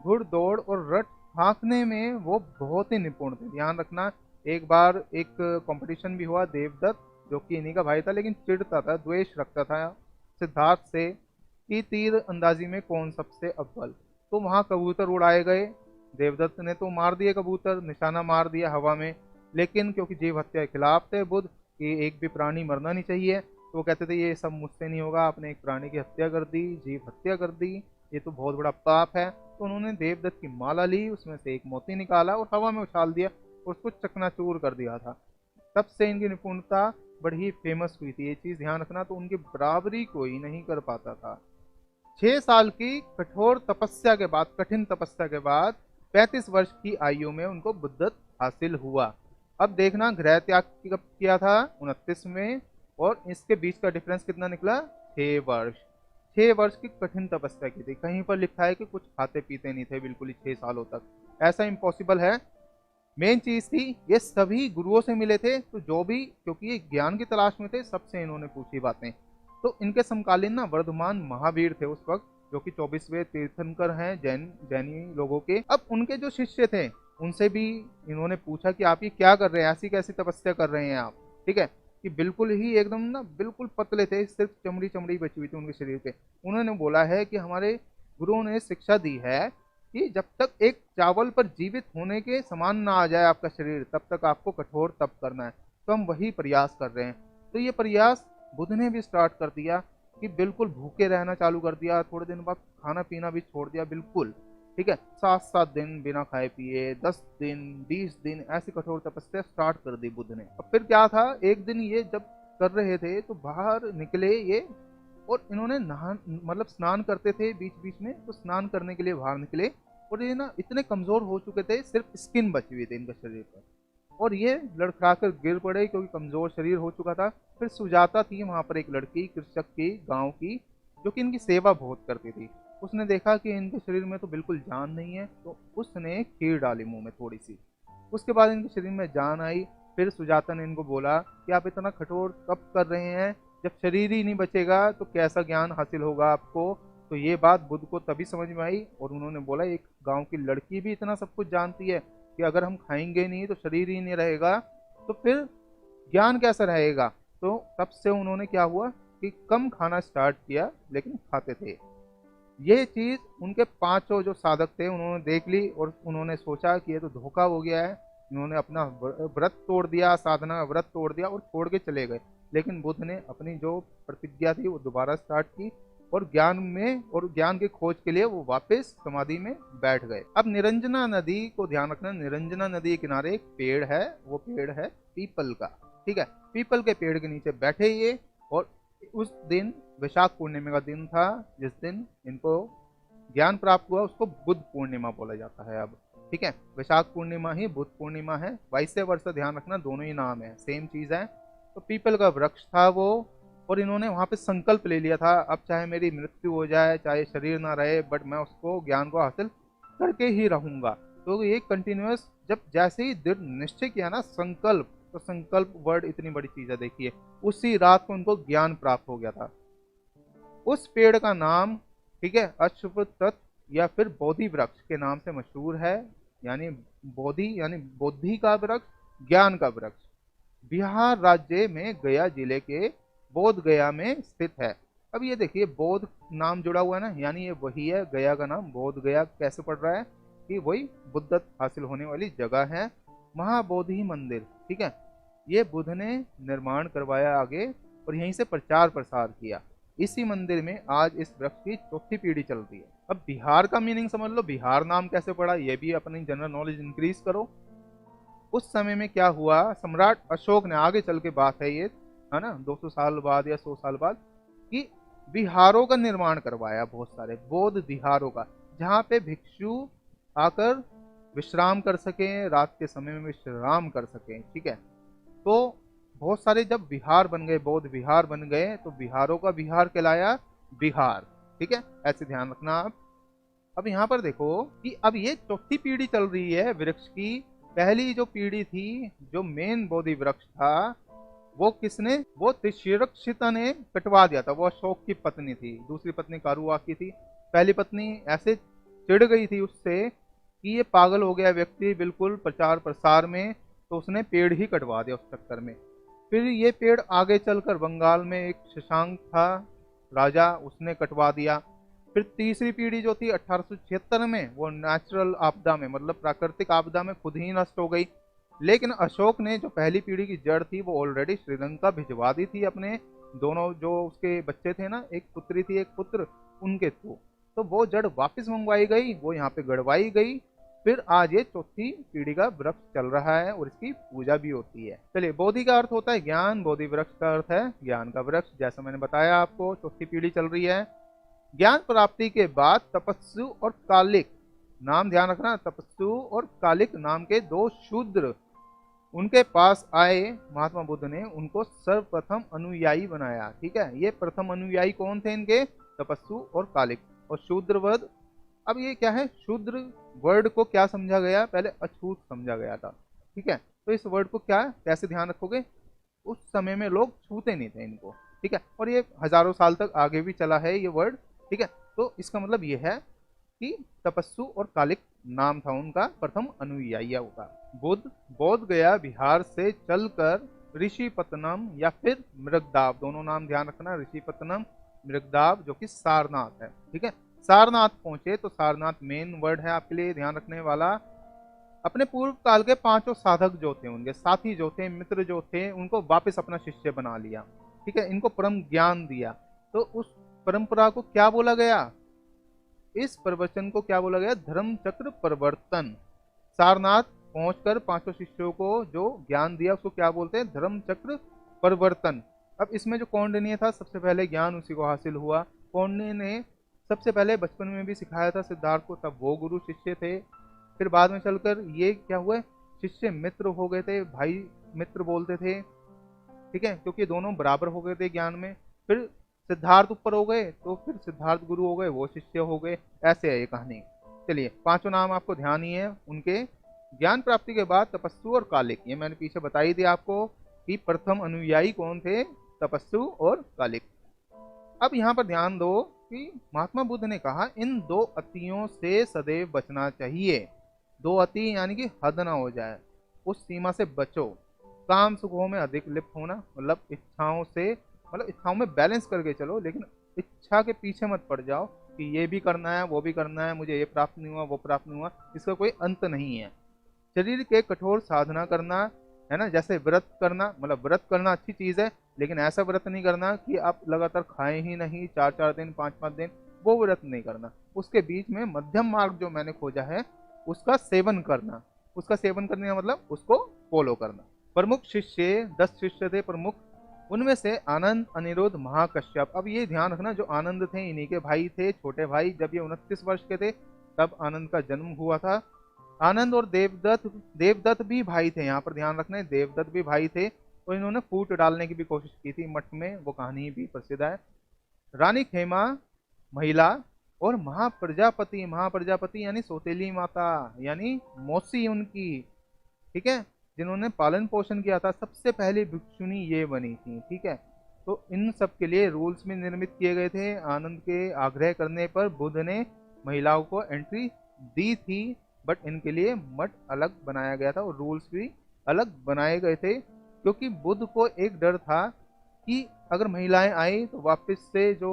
घुड़दौड़ और रथ हाँकने में वो बहुत ही निपुण थे। ध्यान रखना, एक बार एक कंपटीशन भी हुआ, देवदत्त जो कि इन्हीं का भाई था लेकिन चिढ़ता था, द्वेष रखता था सिद्धार्थ से कि तीर अंदाजी में कौन सबसे अव्वल। तो वहां कबूतर उड़ाए गए, देवदत्त ने तो मार दिए कबूतर, निशाना मार दिया हवा में। लेकिन क्योंकि जीव हत्या के खिलाफ थे बुद्ध कि एक भी प्राणी मरना नहीं चाहिए, तो वो कहते थे ये सब मुझसे नहीं होगा, आपने एक प्राणी की हत्या कर दी, जीव हत्या कर दी, ये तो बहुत बड़ा पाप है। तो उन्होंने देवदत्त की माला ली, उसमें से एक मोती निकाला और हवा में उछाल दिया और उसको चकनाचूर कर दिया था। तब से इनकी निपुणता बड़ी फेमस हुई थी। ये चीज ध्यान रखना, तो उनकी बराबरी कोई नहीं कर पाता था। 6 साल की कठोर तपस्या के बाद, कठिन तपस्या के बाद 35 वर्ष की आयु में उनको बुद्धत्व हासिल हुआ। अब देखना, गृह त्याग कब किया था? 29 में, और इसके बीच का डिफरेंस कितना निकला? 6 वर्ष। 6 वर्ष की कठिन तपस्या की थी। कहीं पर लिखा है कि कुछ खाते पीते नहीं थे बिल्कुल ही 6 सालों तक, ऐसा इम्पॉसिबल है। मेन चीज थी ये सभी गुरुओं से मिले थे, तो जो भी, क्योंकि ये ज्ञान की तलाश में थे, सबसे इन्होंने पूछी बातें। तो इनके समकालीन ना वर्धमान महावीर थे उस वक्त, जो कि 24वें तीर्थंकर हैं जैनी लोगों के। अब उनके जो शिष्य थे उनसे भी इन्होंने पूछा कि आप ये क्या कर रहे हैं, ऐसी कैसी तपस्या कर रहे हैं आप, ठीक है। कि बिल्कुल ही एकदम ना बिल्कुल पतले थे, सिर्फ चमड़ी चमड़ी बची हुई थी उनके शरीर पे। उन्होंने बोला है कि हमारे गुरुओं ने शिक्षा दी है कि जब तक एक चावल पर जीवित होने के समान ना आ जाए आपका शरीर, तब तक आपको कठोर तप करना है। तो हम वही प्रयास कर रहे हैं। तो ये प्रयास बुद्ध ने भी स्टार्ट कर दिया कि बिल्कुल भूखे रहना चालू कर दिया, थोड़े दिन बाद खाना पीना भी छोड़ दिया बिल्कुल, ठीक है। 7-7 दिन बिना खाए पिए, 10 दिन, 20 दिन, ऐसी कठोर तपस्या स्टार्ट कर दी बुद्ध ने। अब फिर क्या था, एक दिन ये जब कर रहे थे तो बाहर निकले ये, और इन्होंने नहा मतलब स्नान करते थे बीच बीच में, तो स्नान करने के लिए बाहर निकले, और ये ना इतने कमजोर हो चुके थे, सिर्फ स्किन बची हुई थी इनके शरीर पर, और ये लड़खड़ाकर गिर पड़े क्योंकि कमजोर शरीर हो चुका था। फिर सुजाता थी वहां पर एक लड़की, कृषक की, गांव की, जो कि इनकी सेवा बहुत करती थी। उसने देखा कि इनके शरीर में तो बिल्कुल जान नहीं है, तो उसने खीर डाली मुंह में थोड़ी सी। उसके बाद इनके शरीर में जान आई। फिर सुजाता ने इनको बोला कि आप इतना कठोर तप कर रहे हैं, जब शरीर ही नहीं बचेगा तो कैसा ज्ञान हासिल होगा आपको। तो ये बात बुद्ध को तभी समझ में आई, और उन्होंने बोला एक गांव की लड़की भी इतना सब कुछ जानती है कि अगर हम खाएंगे नहीं तो शरीर ही नहीं रहेगा, तो फिर ज्ञान कैसा रहेगा। तो तब से उन्होंने क्या हुआ कि कम खाना स्टार्ट किया, लेकिन खाते थे। ये चीज उनके 5 जो साधक थे उन्होंने देख ली, और उन्होंने सोचा कि ये तो धोखा हो गया है, इन्होंने अपना व्रत तोड़ दिया, साधना का व्रत तोड़ दिया और छोड़ के चले गए। लेकिन बुद्ध ने अपनी जो प्रतिज्ञा थी वो दोबारा स्टार्ट की और ज्ञान की खोज के लिए वो वापस समाधि में बैठ गए। अब निरंजना नदी को ध्यान रखना, निरंजना नदी के किनारे एक पेड़ है, वो पेड़ है पीपल का। ठीक है, पीपल के पेड़ के नीचे बैठे ये, और उस दिन वैशाख पूर्णिमा का दिन था, जिस दिन इनको ज्ञान प्राप्त हुआ, उसको बुद्ध पूर्णिमा बोला जाता है अब। ठीक है, वैशाख पूर्णिमा ही बुद्ध पूर्णिमा है, वैसे वर्ष ध्यान रखना, दोनों ही नाम है, सेम चीज है। तो पीपल का वृक्ष था वो, और इन्होंने वहां पे संकल्प ले लिया था, अब चाहे मेरी मृत्यु हो जाए, चाहे शरीर ना रहे, बट मैं उसको ज्ञान को हासिल करके ही रहूंगा। तो ये कंटिन्यूअस, जब जैसे ही दृढ़ निश्चय किया ना, संकल्प, तो संकल्प वर्ड इतनी बड़ी चीज है, देखिए उसी रात को उनको ज्ञान प्राप्त हो गया था। उस पेड़ का नाम, ठीक है, अश्वत्थ या फिर बोधि वृक्ष के नाम से मशहूर है, यानी बोधि यानी बोधि का वृक्ष, ज्ञान का वृक्ष। बिहार राज्य में गया जिले के बोध गया में स्थित है। अब ये देखिए बोध नाम जुड़ा हुआ है ना, यानी ये वही है, गया का नाम बोध गया कैसे पड़ रहा है कि वही बुद्धत्व हासिल होने वाली जगह है। महाबोधि मंदिर, ठीक है, ये बुद्ध ने निर्माण करवाया आगे और यहीं से प्रचार प्रसार किया। इसी मंदिर में आज इस वृक्ष की चौथी पीढ़ी चल रही है। अब बिहार का मीनिंग समझ लो, बिहार नाम कैसे पड़ा, ये भी अपनी जनरल नॉलेज इंक्रीज करो। उस समय में क्या हुआ, सम्राट अशोक ने, आगे चल के बात है ये, है ना, 200 साल बाद या 100 साल बाद, कि विहारों का निर्माण करवाया, बहुत सारे बौद्ध विहारों का, जहाँ पे भिक्षु आकर विश्राम कर सकें, रात के समय में विश्राम कर सकें। ठीक है, तो बहुत सारे जब विहार बन गए, बौद्ध विहार बन गए, तो विहारों का विहार कहलाया बिहार। ठीक है, ऐसे ध्यान रखना आप। अब यहाँ पर देखो कि अब ये चौथी पीढ़ी चल रही है वृक्ष की। पहली जो पीढ़ी थी, जो मेन बोधि वृक्ष था, वो किसने, वो त्रिशिरक्षिता ने कटवा दिया था। वो अशोक की पत्नी थी, दूसरी पत्नी कारुवाकी थी। पहली पत्नी ऐसे चिढ़ गई थी उससे कि ये पागल हो गया व्यक्ति बिल्कुल प्रचार प्रसार में, तो उसने पेड़ ही कटवा दिया उस चक्कर में। फिर ये पेड़ आगे चलकर बंगाल में एक शशांक था राजा, उसने कटवा दिया। फिर तीसरी पीढ़ी जो थी 1876 में, वो नेचुरल आपदा में, मतलब प्राकृतिक आपदा में खुद ही नष्ट हो गई। लेकिन अशोक ने जो पहली पीढ़ी की जड़ थी वो ऑलरेडी श्रीलंका भिजवा दी थी अपने दोनों जो उसके बच्चे थे ना, एक पुत्री थी एक पुत्र, उनके थ्रू। तो वो जड़ वापस मंगवाई गई, वो यहाँ पे गड़वाई गई। फिर आज ये चौथी पीढ़ी का वृक्ष चल रहा है और इसकी पूजा भी होती है। चलिए, बोधि का अर्थ होता है ज्ञान, बोधि वृक्ष का अर्थ है ज्ञान का वृक्ष। जैसा मैंने बताया आपको, चौथी पीढ़ी चल रही है। ज्ञान प्राप्ति के बाद तपस्सु और कालिक, नाम ध्यान रखना, तपस्सु और कालिक नाम के दो शूद्र उनके पास आए। महात्मा बुद्ध ने उनको सर्वप्रथम अनुयायी बनाया। ठीक है, ये प्रथम अनुयायी कौन थे इनके, तपस्सु और कालिक। और शूद्रवध, अब ये क्या है, शूद्र वर्ड को क्या समझा गया, पहले अछूत समझा गया था। ठीक है, तो इस वर्ड को क्या कैसे ध्यान रखोगे, उस समय में लोग छूते नहीं थे इनको। ठीक है, और ये हजारों साल तक आगे भी चला है ये वर्ड। ठीक है, तो इसका मतलब ये है कि तपस्सु और कालिक नाम था उनका प्रथम अनुयायियों का। बुद्ध बोध गया बिहार से चलकर ऋषिपत्तनम या फिर मृगदाव, दोनों नाम ध्यान रखना, ऋषिपत्तनम मृगदाव, जो कि सारनाथ है। ठीक है, सारनाथ पहुंचे। तो सारनाथ मेन वर्ड है आपके लिए ध्यान रखने वाला। अपने पूर्व काल के पांचों साधक जो थे, उनके साथी जो थे, मित्र जो थे, उनको वापस अपना शिष्य बना लिया। ठीक है, इनको परम ज्ञान दिया। तो उस परंपरा को क्या बोला गया, इस प्रवचन को क्या बोला गया, धर्म चक्र परिवर्तन। सारनाथ पहुंचकर पांचों शिष्यों को जो ज्ञान दिया उसको क्या बोलते हैं, धर्म चक्र परिवर्तन। अब इसमें जो कौंडिन्य था, सबसे पहले ज्ञान उसी को हासिल हुआ। कौंडिन्य ने सबसे पहले बचपन में भी सिखाया था सिद्धार्थ को, तब वो गुरु शिष्य थे। फिर बाद में चलकर ये क्या हुए, शिष्य मित्र हो गए थे, भाई मित्र बोलते थे। ठीक है, क्योंकि दोनों बराबर हो गए थे ज्ञान में। फिर सिद्धार्थ ऊपर हो गए, तो फिर सिद्धार्थ गुरु हो गए, वो शिष्य हो गए। ऐसे है ये कहानी। चलिए, पांचों नाम आपको ध्यान ही है उनके। ज्ञान प्राप्ति के बाद तपस्सु और कालिक, ये मैंने पीछे बता ही दिया आपको कि प्रथम अनुयायी कौन थे, तपस्सु और कालिक। अब यहाँ पर ध्यान दो कि महात्मा बुद्ध ने कहा इन दो अतियों से सदैव बचना चाहिए। दो अति यानी कि हद ना हो जाए, उस सीमा से बचो। काम सुखों में अधिक लिप्त होना, मतलब इच्छाओं से, मतलब इच्छाओं में बैलेंस करके चलो, लेकिन इच्छा के पीछे मत पड़ जाओ कि ये भी करना है वो भी करना है, मुझे ये प्राप्त नहीं हुआ वो प्राप्त नहीं हुआ, इसका कोई अंत नहीं है। शरीर के कठोर साधना करना, है ना, जैसे व्रत करना, मतलब व्रत करना अच्छी चीज है, लेकिन ऐसा व्रत नहीं करना कि आप लगातार खाएं ही नहीं 4-4 दिन 5-5 दिन, वो व्रत नहीं करना। उसके बीच में मध्यम मार्ग जो मैंने खोजा है उसका सेवन करना। उसका सेवन करने का मतलब उसको फॉलो करना। प्रमुख शिष्य 10 शिष्य थे प्रमुख, उनमें से आनंद, अनिरुद्ध, महाकश्यप। अब ये ध्यान रखना, जो आनंद थे इन्हीं के भाई थे, छोटे भाई। जब ये 29 वर्ष के थे तब आनंद का जन्म हुआ था। आनंद और देवदत्त, देवदत्त भी भाई थे, यहाँ पर ध्यान रखना है, देवदत्त भी भाई थे। तो इन्होंने फूट डालने की भी कोशिश की थी मठ में, वो कहानी भी प्रसिद्ध है। रानी खेमा महिला, और महाप्रजापति, महाप्रजापति यानी सौतेली माता, यानी मौसी उनकी, ठीक है, जिन्होंने पालन पोषण किया था, सबसे पहली भिक्षुणी ये बनी थी, ठीक है। तो इन सब के लिए रूल्स भी निर्मित किए गए थे। आनंद के आग्रह करने पर बुद्ध ने महिलाओं को एंट्री दी थी, बट इनके लिए मठ अलग बनाया गया था और रूल्स भी अलग बनाए गए थे, क्योंकि बुद्ध को एक डर था कि अगर महिलाएं आई तो वापस से जो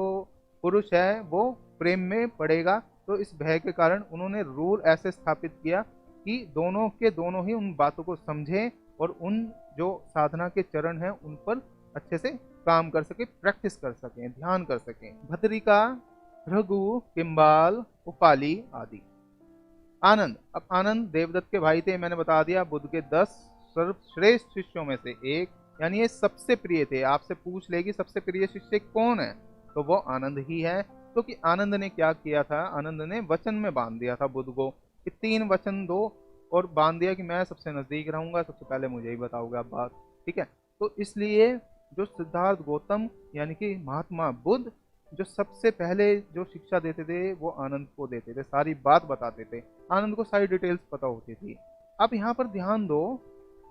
पुरुष है वो प्रेम में पड़ेगा। तो इस भय के कारण उन्होंने रूल ऐसे स्थापित किया कि दोनों के दोनों ही उन बातों को समझें और उन जो साधना के चरण हैं उन पर अच्छे से काम कर सके, प्रैक्टिस कर सकें, ध्यान कर सकें। भद्रिका, भृगु, किम्बाल, उपाली आदि। आनंद, अब आनंद देवदत्त के भाई थे, मैंने बता दिया, बुद्ध के 10 सर्वश्रेष्ठ शिष्यों में से एक, यानी ये सबसे प्रिय थे। आपसे पूछ लेगी सबसे प्रिय शिष्य कौन है, तो वो आनंद ही है। तो कि आनंद ने क्या किया था, आनंद ने वचन में बांध दिया था बुद्ध को कि 3 वचन दो, और बांध दिया कि मैं सबसे नजदीक रहूंगा, सबसे पहले मुझे ही बताओगे आप बात, ठीक है। तो इसलिए जो सिद्धार्थ गौतम यानी कि महात्मा बुद्ध जो सबसे पहले जो शिक्षा देते थे वो आनंद को देते थे, सारी बात बताते थे, आनंद को सारी डिटेल्स पता होती थी। अब यहाँ पर ध्यान दो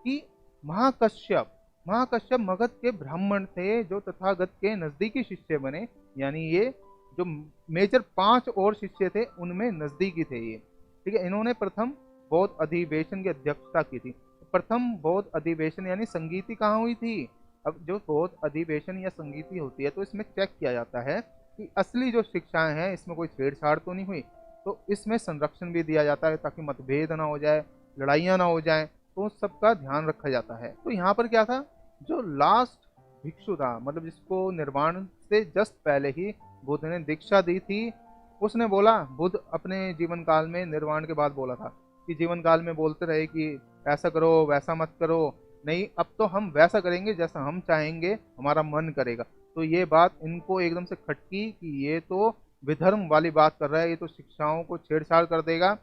कि महाकश्यप, महाकश्यप मगध के ब्राह्मण थे जो तथागत के नजदीकी शिष्य बने, यानी ये जो मेजर 5 और शिष्य थे उनमें नजदीकी थे ये, ठीक है। इन्होंने प्रथम बौद्ध अधिवेशन की अध्यक्षता की थी। प्रथम बौद्ध अधिवेशन यानी संगीति कहाँ हुई थी। अब जो बौद्ध अधिवेशन या संगीति होती है तो इसमें चेक किया जाता है कि असली जो शिक्षाएं हैं इसमें कोई छेड़छाड़ तो नहीं हुई, तो इसमें संरक्षण भी दिया जाता है ताकि मतभेद ना हो जाए, लड़ाइयाँ ना हो जाए, तो सबका ध्यान रखा जाता है। तो यहाँ पर क्या था, जो लास्ट भिक्षु था, मतलब जिसको निर्वाण से जस्ट पहले ही बुद्ध ने दीक्षा दी थी, उसने बोला, बुद्ध अपने जीवन काल में निर्वाण के बाद बोला था कि जीवन काल में बोलते रहे कि ऐसा करो वैसा मत करो, नहीं अब तो हम वैसा करेंगे जैसा हम चाहेंगे, हमारा मन करेगा। तो ये बात इनको एकदम से खटकी कि ये तो विधर्म वाली बात कर रहा है, ये तो शिक्षाओं को छेड़छाड़ कर देगा।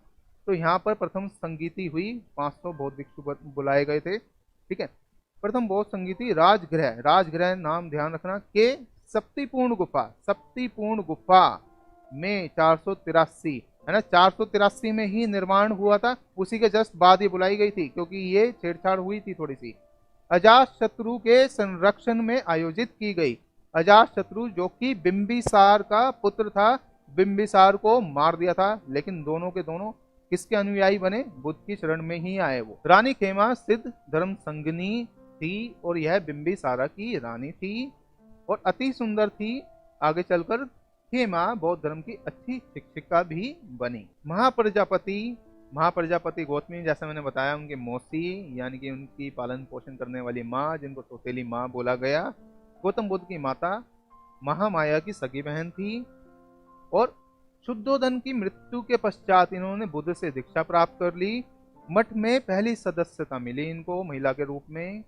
तो यहाँ पर प्रथम संगीति हुई, 500 बौद्ध भिक्षु बुलाए गए थे, ठीक है। प्रथम बौद्ध संगीति राजगृह, राजगृह नाम ध्यान रखना के सप्तिपूर्ण गुफा, सप्तिपूर्ण गुफा में 483, है ना, 483 में ही निर्माण हुआ था, उसी के जस्ट बाद ये बुलाई गई थी क्योंकि ये छेड़छाड़ हुई थी थोड़ी सी। अजात शत्रु के संरक्षण में आयोजित की गई। अजात शत्रु जो कि बिंबिसार का पुत्र था, बिंबिसार को मार दिया था, लेकिन दोनों के दोनों किसके अनुयायी बने, बुद्ध की शरण में ही आए वो। रानी खेमा सिद्ध धर्म संगनी थी और यह बिंबिसारा की रानी थी और अति सुंदर थी। आगे चलकर खेमा बौद्ध धर्म की अच्छी शिक्षिका भी बनी। महाप्रजापति, महाप्रजापति गौतमी, जैसा मैंने बताया, उनकी मौसी यानी कि उनकी पालन पोषण करने वाली माँ, जिनको सौतेली माँ बोला गया। गौतम बुद्ध की माता महामाया की सगी बहन थी और शुद्धोदन की मृत्यु के पश्चात इन्होंने बुद्ध से दीक्षा प्राप्त कर ली। मठ में पहली सदस्यता मिली इनको महिला के रूप में,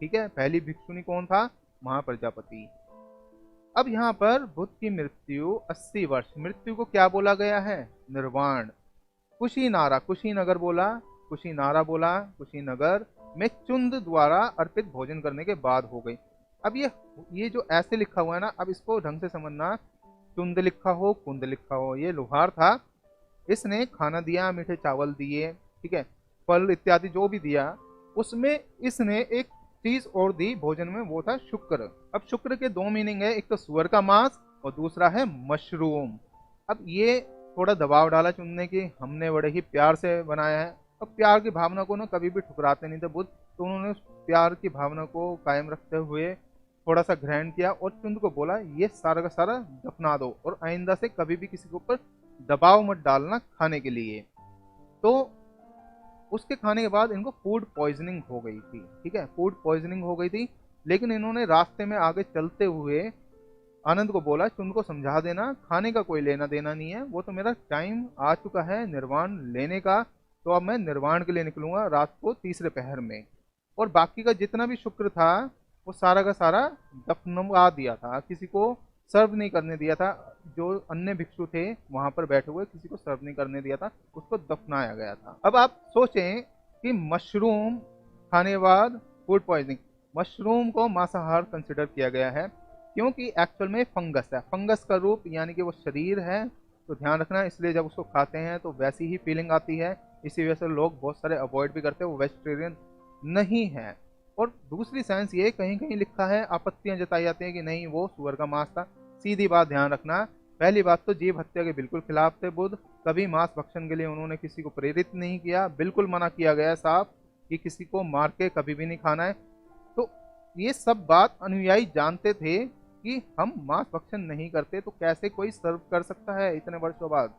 ठीक है। पहली भिक्षुणी कौन था, महाप्रजापति। अब यहाँ पर बुद्ध की मृत्यु 80 वर्ष, मृत्यु को क्या बोला गया है, निर्वाण। कुशीनारा, कुशीनगर बोला, कुशीनारा बोला, कुशीनगर में चुंद द्वारा अर्पित भोजन करने के बाद हो गई। अब ये जो ऐसे लिखा हुआ है ना, अब इसको ढंग से समझना, चुंद लिखा हो कुंद लिखा हो, ये लोहार था, इसने खाना दिया, मीठे चावल दिए, ठीक है, फल इत्यादि जो भी दिया, उसमें इसने एक चीज और दी भोजन में, वो था शुक्र। अब शुक्र के 2 मीनिंग है, एक तो सुअर का मांस और दूसरा है मशरूम। अब ये थोड़ा दबाव डाला चुनने की, हमने बड़े ही प्यार से बनाया है। अब प्यार की भावना को ना कभी भी ठुकराते नहीं थे बुद्ध, तो उन्होंने उस प्यार की भावना को कायम रखते हुए थोड़ा सा ग्रहण किया और चुंद को बोला ये सारा का सारा दफना दो और आइंदा से कभी भी किसी के ऊपर दबाव मत डालना खाने के लिए। तो उसके खाने के बाद इनको फूड पॉइजनिंग हो गई थी। ठीक है, फूड पॉइजनिंग हो गई थी, लेकिन इन्होंने रास्ते में आगे चलते हुए आनंद को बोला कि उनको समझा देना खाने का कोई लेना देना नहीं है, वो तो मेरा टाइम आ चुका है निर्वाण लेने का, तो अब मैं निर्वाण के लिए निकलूंगा रात को तीसरे पहर में। और बाकी का जितना भी शुक्र था वो सारा का सारा दफनवा दिया था, किसी को सर्व नहीं करने दिया था। जो अन्य भिक्षु थे वहां पर बैठे हुए किसी को सर्व नहीं करने दिया था, उसको दफनाया गया था। अब आप सोचें कि मशरूम खाने के बाद फूड पॉइजनिंग, मशरूम को मांसाहार कंसिडर किया गया है क्योंकि एक्चुअल में फंगस है, फंगस का रूप यानी कि वो शरीर है, तो ध्यान रखना। इसलिए जब उसको खाते हैं तो वैसी ही फीलिंग आती है, इसी वजह से लोग बहुत सारे अवॉइड भी करते हैं, वो वेजिटेरियन नहीं है। और दूसरी साइंस ये कहीं कहीं लिखा है, आपत्तियां जताई जाती हैं कि नहीं वो सुअर का मांस था। सीधी बात ध्यान रखना, पहली बात तो जीव हत्या के बिल्कुल खिलाफ थे बुद्ध, कभी मांस भक्षण के लिए उन्होंने किसी को प्रेरित नहीं किया, बिल्कुल मना किया गया साफ कि किसी को मार के कभी भी नहीं खाना है। तो ये सब बात अनुयायी जानते थे कि हम मांस भक्षण नहीं करते, तो कैसे कोई सर्व कर सकता है इतने वर्षों बाद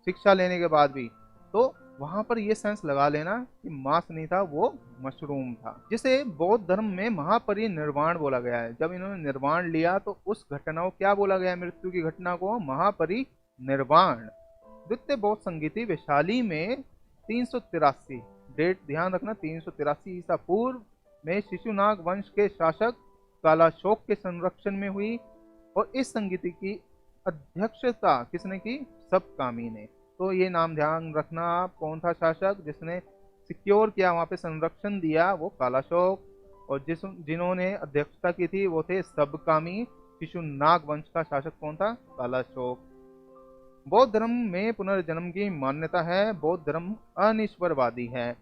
शिक्षा लेने के बाद भी। तो वहां पर ये सेंस लगा लेना कि मांस नहीं था, वो मशरूम था, जिसे बौद्ध धर्म में महापरिनिर्वाण बोला गया है। जब इन्होंने निर्वाण लिया तो उस घटना को क्या बोला गया है, मृत्यु की घटना को महापरिनिर्वाण। द्वितीय बौद्ध संगीति वैशाली में 383, डेट ध्यान रखना, 383 ईसा पूर्व में शिशुनाग वंश के शासक कालाशोक के संरक्षण में हुई। और इस संगीति की अध्यक्षता किसने की, सबकामी ने। तो ये नाम ध्यान रखना आप, कौन था शासक जिसने सिक्योर किया, वहां पे संरक्षण दिया, वो कालाशोक। और जिन्होंने अध्यक्षता की थी वो थे सबकामी। शिशुनाग वंश का शासक कौन था, कालाशोक। बौद्ध धर्म में पुनर्जन्म की मान्यता है। बौद्ध धर्म अनिश्वरवादी है,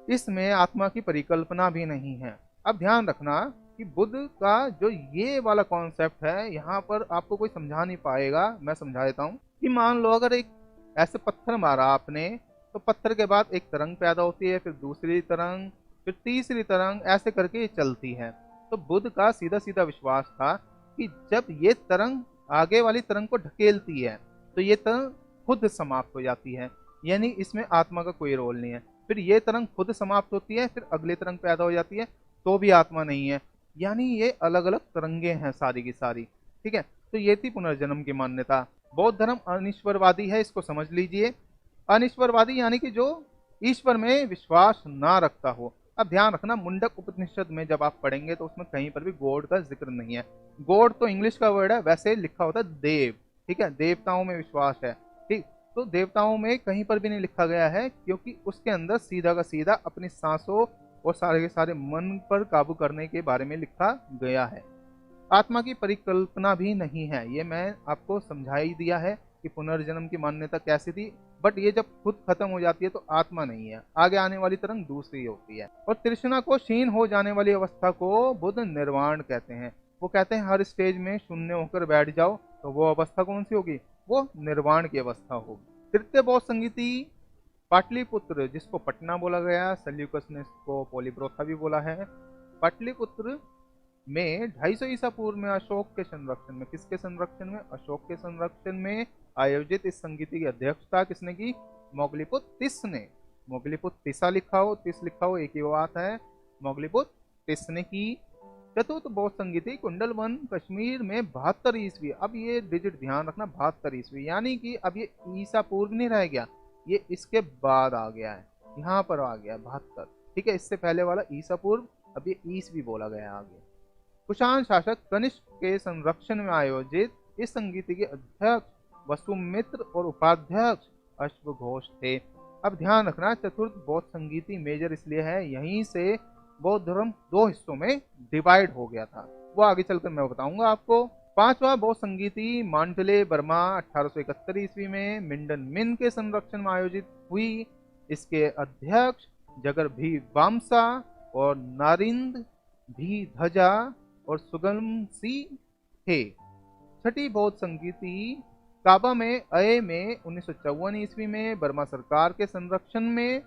इसमें आत्मा की परिकल्पना भी नहीं है। अब ध्यान रखना कि बुद्ध का जो ये वाला कॉन्सेप्ट है, यहाँ पर आपको कोई समझा नहीं पाएगा, मैं समझा देता हूँ। कि मान लो अगर एक ऐसे पत्थर मारा आपने, तो पत्थर के बाद एक तरंग पैदा होती है, फिर दूसरी तरंग, फिर तीसरी तरंग, ऐसे करके ये चलती है। तो बुद्ध का सीधा सीधा विश्वास था कि जब ये तरंग आगे वाली तरंग को ढकेलती है तो ये तरंग खुद समाप्त हो जाती है, यानी इसमें आत्मा का कोई रोल नहीं है। फिर ये तरंग खुद समाप्त होती है, फिर अगली तरंग पैदा हो जाती है, तो भी आत्मा नहीं है, यानी ये अलग अलग तरंगे हैं सारी की सारी। ठीक है, तो ये थी पुनर्जन्म की मान्यता। बौद्ध धर्म अनिश्वरवादी है, इसको समझ लीजिए। अनिश्वरवादी यानी कि जो ईश्वर में विश्वास ना रखता हो। अब ध्यान रखना, मुंडक उपनिषद में जब आप पढ़ेंगे तो उसमें कहीं पर भी गॉड का जिक्र नहीं है। गॉड तो इंग्लिश का वर्ड है, वैसे लिखा होता है देव। ठीक है, देवताओं में विश्वास है। ठीक, तो देवताओं में कहीं पर भी नहीं लिखा गया है, क्योंकि उसके अंदर सीधा का सीधा अपनी सांसों और सारे के सारे मन पर काबू करने के बारे में लिखा गया है। आत्मा की परिकल्पना भी नहीं है, ये मैं आपको समझा ही दिया है कि पुनर्जन्म की मान्यता कैसी थी। बट ये जब खुद खत्म हो जाती है तो आत्मा नहीं है, आगे आने वाली तरंग दूसरी होती है। और तृष्णा को क्षीण हो जाने वाली अवस्था को बुद्ध निर्वाण कहते हैं। वो कहते हैं हर स्टेज में शून्य होकर बैठ जाओ, तो वो अवस्था कौन सी होगी, वो निर्वाण की अवस्था होगी। तृतीय बौद्ध संगीति पाटलिपुत्र, जिसको पटना बोला गया, सेल्यूकस ने इसको पोलिब्रोथा भी बोला है। पाटलिपुत्र में 250 ईसा पूर्व में अशोक के संरक्षण में, किसके संरक्षण में, अशोक के संरक्षण में आयोजित इस संगीति की अध्यक्षता किसने की, मोगलीपुत तिस ने। मोगलीपुत तिसा लिखा हो, तिस लिखा हो, एक ही बात है, मोगलीपुत तिस ने की। चतुर्थ बौद्ध संगीति कुंडलवन कश्मीर में 72 ईस्वी। अब ये डिजिट ध्यान रखना, 72 ईस्वी, यानी कि अब ये ईसा पूर्व नहीं रह गया, ये इसके बाद आ गया है, यहाँ पर आ गया 72। ठीक है, इससे पहले वाला ईसा पूर्व, अब ये ईस्वी बोला गया आगे। कुषाण शासक कनिष्क के संरक्षण में आयोजित इस संगीति के अध्यक्ष वसुमित्र और उपाध्यक्ष अश्वघोष थे। अब ध्यान रखना, चतुर्थ बौद्ध संगीति मेजर इसलिए है, यहीं से बौद्ध धर्म दो हिस्सों में डिवाइड हो गया था, वो आगे चलकर मैं बताऊंगा आपको। पांचवा बौद्ध संगीति मांडले बर्मा 1871 ईस्वी में मिंडन मिन के संरक्षण में आयोजित हुई। इसके अध्यक्ष जगर भी बामसा और नारिंद भी धजा और सुगम सी थे। छठी बौद्ध संगीति काबा में अय में 1954 ईस्वी में बर्मा सरकार के संरक्षण में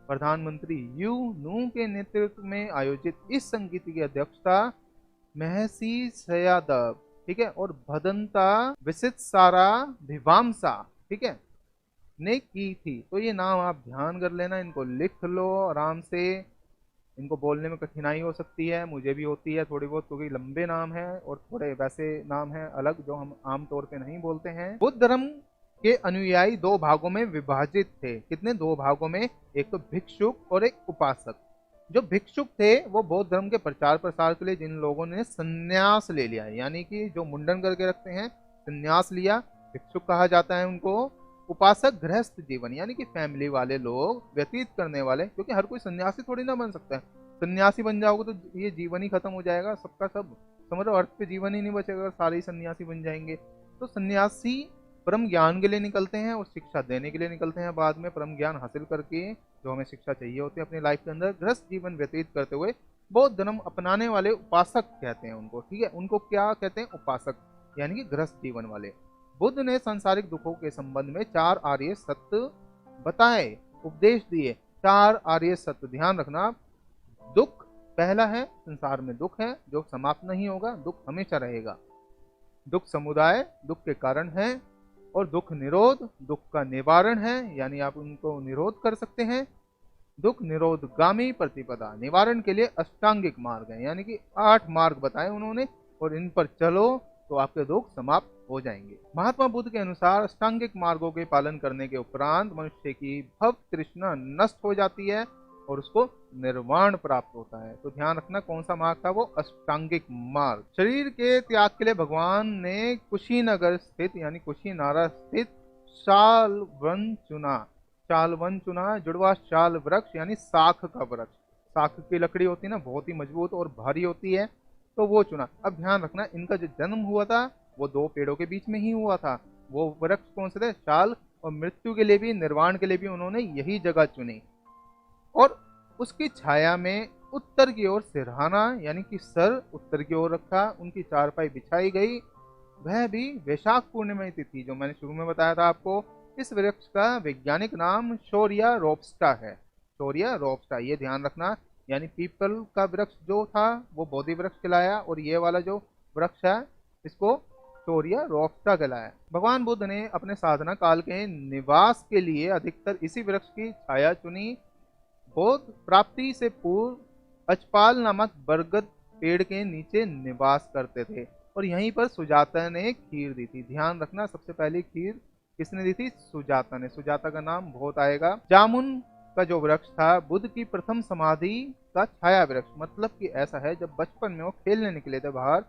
प्रधानमंत्री यू नू के नेतृत्व में आयोजित इस संगीति की अध्यक्षता महसी सयादव, ठीक है, और भदंता विसित सारा भिवामसा, ठीक है, ने की थी। तो ये नाम आप ध्यान कर लेना, इनको लिख लो आराम से। इनको बोलने में कठिनाई हो सकती है, मुझे भी होती है थोड़ी बहुत, क्योंकि लंबे नाम है और थोड़े वैसे नाम है अलग जो हम आमतौर पे नहीं बोलते हैं। बुद्ध धर्म के अनुयायी दो भागों में विभाजित थे। कितने? दो भागों में, एक तो भिक्षुक और एक उपासक। जो भिक्षुक थे वो बौद्ध धर्म के प्रचार प्रसार के लिए जिन लोगों ने संन्यास ले लिया, यानी कि जो मुंडन करके रखते हैं, संन्यास लिया, भिक्षुक कहा जाता है उनको। उपासक गृहस्थ जीवन, यानी कि फैमिली वाले लोग व्यतीत करने वाले, क्योंकि हर कोई सन्यासी थोड़ी ना बन सकता है। सन्यासी बन जाओगे तो ये जीवन ही खत्म हो जाएगा सबका सब, समझ लो, अर्थ पे जीवन ही नहीं बचेगा अगर सारे ही सन्यासी बन जाएंगे। तो सन्यासी परम ज्ञान के लिए निकलते हैं और शिक्षा देने के लिए निकलते हैं। बाद में परम ज्ञान हासिल करके जो हमें शिक्षा चाहिए होती है अपनी लाइफ के अंदर, गृहस्थ जीवन व्यतीत करते हुए बौद्ध धर्म अपनाने वाले उपासक कहते हैं उनको। ठीक है, उनको क्या कहते हैं? उपासक, यानी कि गृहस्थ जीवन वाले। बुद्ध ने सांसारिक दुखों के संबंध में 4 आर्य सत्य बताए, उपदेश दिए। 4 आर्य सत्य, ध्यान रखना। दुख पहला है, संसार में दुख है जो समाप्त नहीं होगा, दुख हमेशा रहेगा। दुख समुदाय, दुख के कारण है। और दुख निरोध, दुख का निवारण है, यानी आप उनको निरोध कर सकते हैं। दुख निरोधगामी प्रतिपदा, निवारण के लिए अष्टांगिक मार्ग है, यानी कि 8 मार्ग बताए उन्होंने, और इन पर चलो तो आपके दुख समाप्त हो जाएंगे। महात्मा बुद्ध के अनुसार अष्टांगिक मार्गों के पालन करने के उपरांत मनुष्य की भव तृष्णा नष्ट हो जाती है और उसको निर्वाण प्राप्त होता है। तो ध्यान रखना कौन सा मार्ग था वो? अष्टांगिक मार्ग। शरीर के त्याग के लिए भगवान ने कुशीनगर स्थित, यानी कुशीनारा स्थित शालवन चुना। शालवन चुना, जुड़वा शाल वृक्ष, यानी साख का वृक्ष। साख की लकड़ी होती है ना, बहुत ही मजबूत और भारी होती है, तो वो चुना। अब ध्यान रखना, इनका जो जन्म हुआ था वो 2 पेड़ों के बीच में ही हुआ था। वो वृक्ष कौन से थे? शाल। और मृत्यु के लिए भी, निर्वाण के लिए भी उन्होंने यही जगह चुनी। और उसकी छाया में उत्तर की ओर सिरहाना, यानी कि सर उत्तर की ओर रखा, उनकी चारपाई बिछाई गई। वह भी वैशाख पूर्णिमा तिथि, जो मैंने शुरू में बताया था आपको। इस वृक्ष का वैज्ञानिक नाम शोरिया रोबस्टा है। शोरिया रोबस्टा, ये ध्यान रखना। यानी पीपल का वृक्ष जो था वो बोधि वृक्ष कहलाया, और ये वाला जो वृक्ष है इसको शोरिया रोबस्टा कहलाया। भगवान बुद्ध ने अपने साधना काल के निवास के लिए अधिकतर इसी वृक्ष की छाया चुनी। बोध प्राप्ति से पूर्व अचपाल नामक बरगद पेड़ के नीचे निवास करते थे, और यहीं पर सुजाता ने खीर दी थी। ध्यान रखना, सबसे पहली खीर किसने दी थी? सुजाता ने। सुजाता का नाम बहुत आएगा। जामुन का जो वृक्ष था बुद्ध की प्रथम समाधि का छाया वृक्ष, मतलब कि ऐसा है जब बचपन में वो खेलने निकले थे बाहर,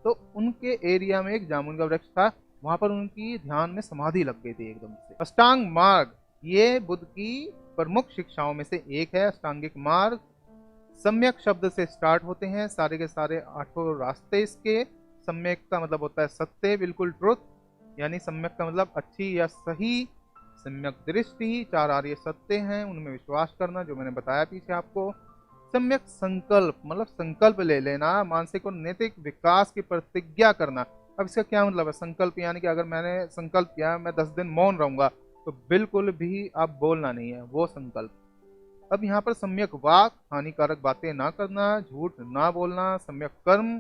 तो उनके एरिया में एक जामुन का वृक्ष था, वहां पर उनकी ध्यान में समाधि लग गई थी एकदम से। अष्टांग मार्ग, ये बुद्ध की प्रमुख शिक्षाओं में से एक है। अष्टांगिक मार्ग सम्यक शब्द से स्टार्ट होते हैं, सारे के सारे 8 रास्ते इसके। सम्यक का मतलब होता है सत्य, बिल्कुल ट्रुथ, यानी सम्यक का मतलब अच्छी या सही। सम्यक दृष्टि, 4 आर्य सत्य हैं, उनमें विश्वास करना, जो मैंने बताया पीछे आपको। सम्यक संकल्प, मतलब संकल्प ले लेना, मानसिक और नैतिक विकास की प्रतिज्ञा करना। अब इसका क्या मतलब है? संकल्प यानी कि अगर मैंने संकल्प किया मैं 10 दिन मौन रहूंगा, तो बिल्कुल भी आप बोलना नहीं है, वो संकल्प। अब यहाँ पर सम्यक वाक, हानिकारक बातें ना करना, झूठ ना बोलना। सम्यक कर्म,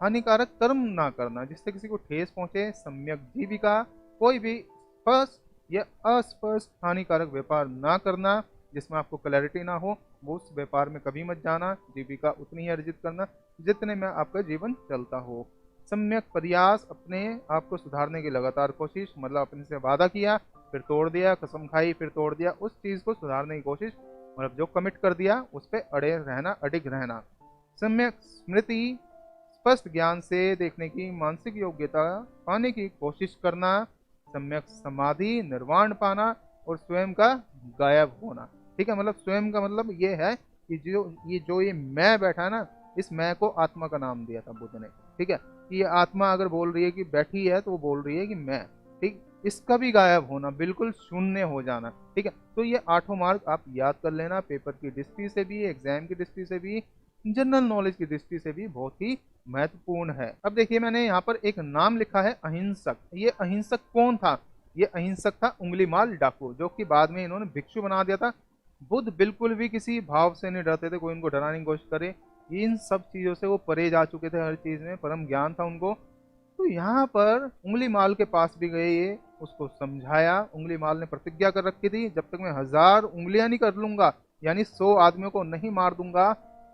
हानिकारक कर्म ना करना जिससे किसी को ठेस पहुंचे। सम्यक जीविका, कोई भी स्पष्ट या अस्पष्ट हानिकारक व्यापार ना करना जिसमें आपको क्लैरिटी ना हो, वो उस व्यापार में कभी मत जाना। जीविका उतनी ही अर्जित करना जितने में आपका जीवन चलता हो। सम्यक प्रयास, अपने आप को सुधारने की लगातार कोशिश, मतलब अपने से वादा किया फिर तोड़ दिया, कसम खाई फिर तोड़ दिया, उस चीज को सुधारने की कोशिश, मतलब जो कमिट कर दिया उस पर अड़े रहना, अडिग रहना। सम्यक स्मृति, स्पष्ट ज्ञान से देखने की मानसिक योग्यता पाने की कोशिश करना। सम्यक समाधि, निर्वाण पाना और स्वयं का गायब होना। ठीक है, मतलब स्वयं का मतलब ये है कि जो ये मैं बैठा है ना, इस मैं को आत्मा का नाम दिया था बुद्ध ने। ठीक है, कि ये आत्मा अगर बोल रही है कि बैठी है तो वो बोल रही है कि मैं, ठीक, इसका भी गायब होना, बिल्कुल शून्य हो जाना। ठीक है, तो ये 8 मार्क आप याद कर लेना, पेपर की दृष्टि से भी, एग्जाम की दृष्टि से भी, जनरल नॉलेज की दृष्टि से भी बहुत ही महत्वपूर्ण है। अब देखिए मैंने यहाँ पर एक नाम लिखा है अहिंसक। ये अहिंसक कौन था? ये अहिंसक था उंगलीमाल डाकू, जो कि बाद में इन्होंने भिक्षु बना दिया था। बुद्ध बिल्कुल भी किसी भाव से नहीं डरते थे, कोई इनको डराने की कोशिश करे, इन सब चीजों से वो परे जा चुके थे, हर चीज में परम ज्ञान था उनको। तो यहाँ पर उंगली माल के पास भी गए ये, उसको समझाया। उंगली माल ने प्रतिज्ञा कर रखी थी, जब तक मैं 1000 उंगलियां नहीं कर लूंगा, यानी 100 आदमियों को नहीं मार दूंगा,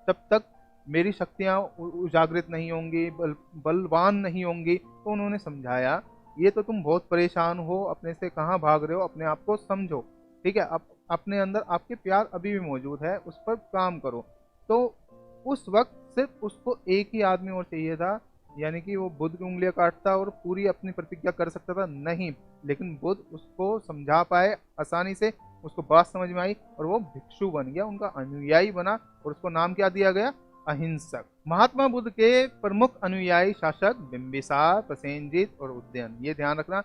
तब तक मेरी शक्तियां उजागृत नहीं होंगी, बलवान नहीं होंगी। तो उन्होंने समझाया, ये तो तुम बहुत परेशान हो, अपने से कहाँ भाग रहे हो, अपने आप को समझो, ठीक है। अपने अंदर आपके प्यार अभी भी मौजूद है, उस पर काम करो। तो उस वक्त सिर्फ उसको एक ही आदमी और चाहिए था, यानी कि वो बुद्ध की उंगलियां काटता और पूरी अपनी प्रतिज्ञा कर सकता था, नहीं, लेकिन बुद्ध उसको समझा पाए आसानी से, उसको बात समझ में आई और वो भिक्षु बन गया, उनका अनुयायी बना। और उसको नाम क्या दिया गया? अहिंसक। महात्मा बुद्ध के प्रमुख अनुयायी शासक बिंबिसार, प्रसेनजीत और उदयन। ये ध्यान रखना,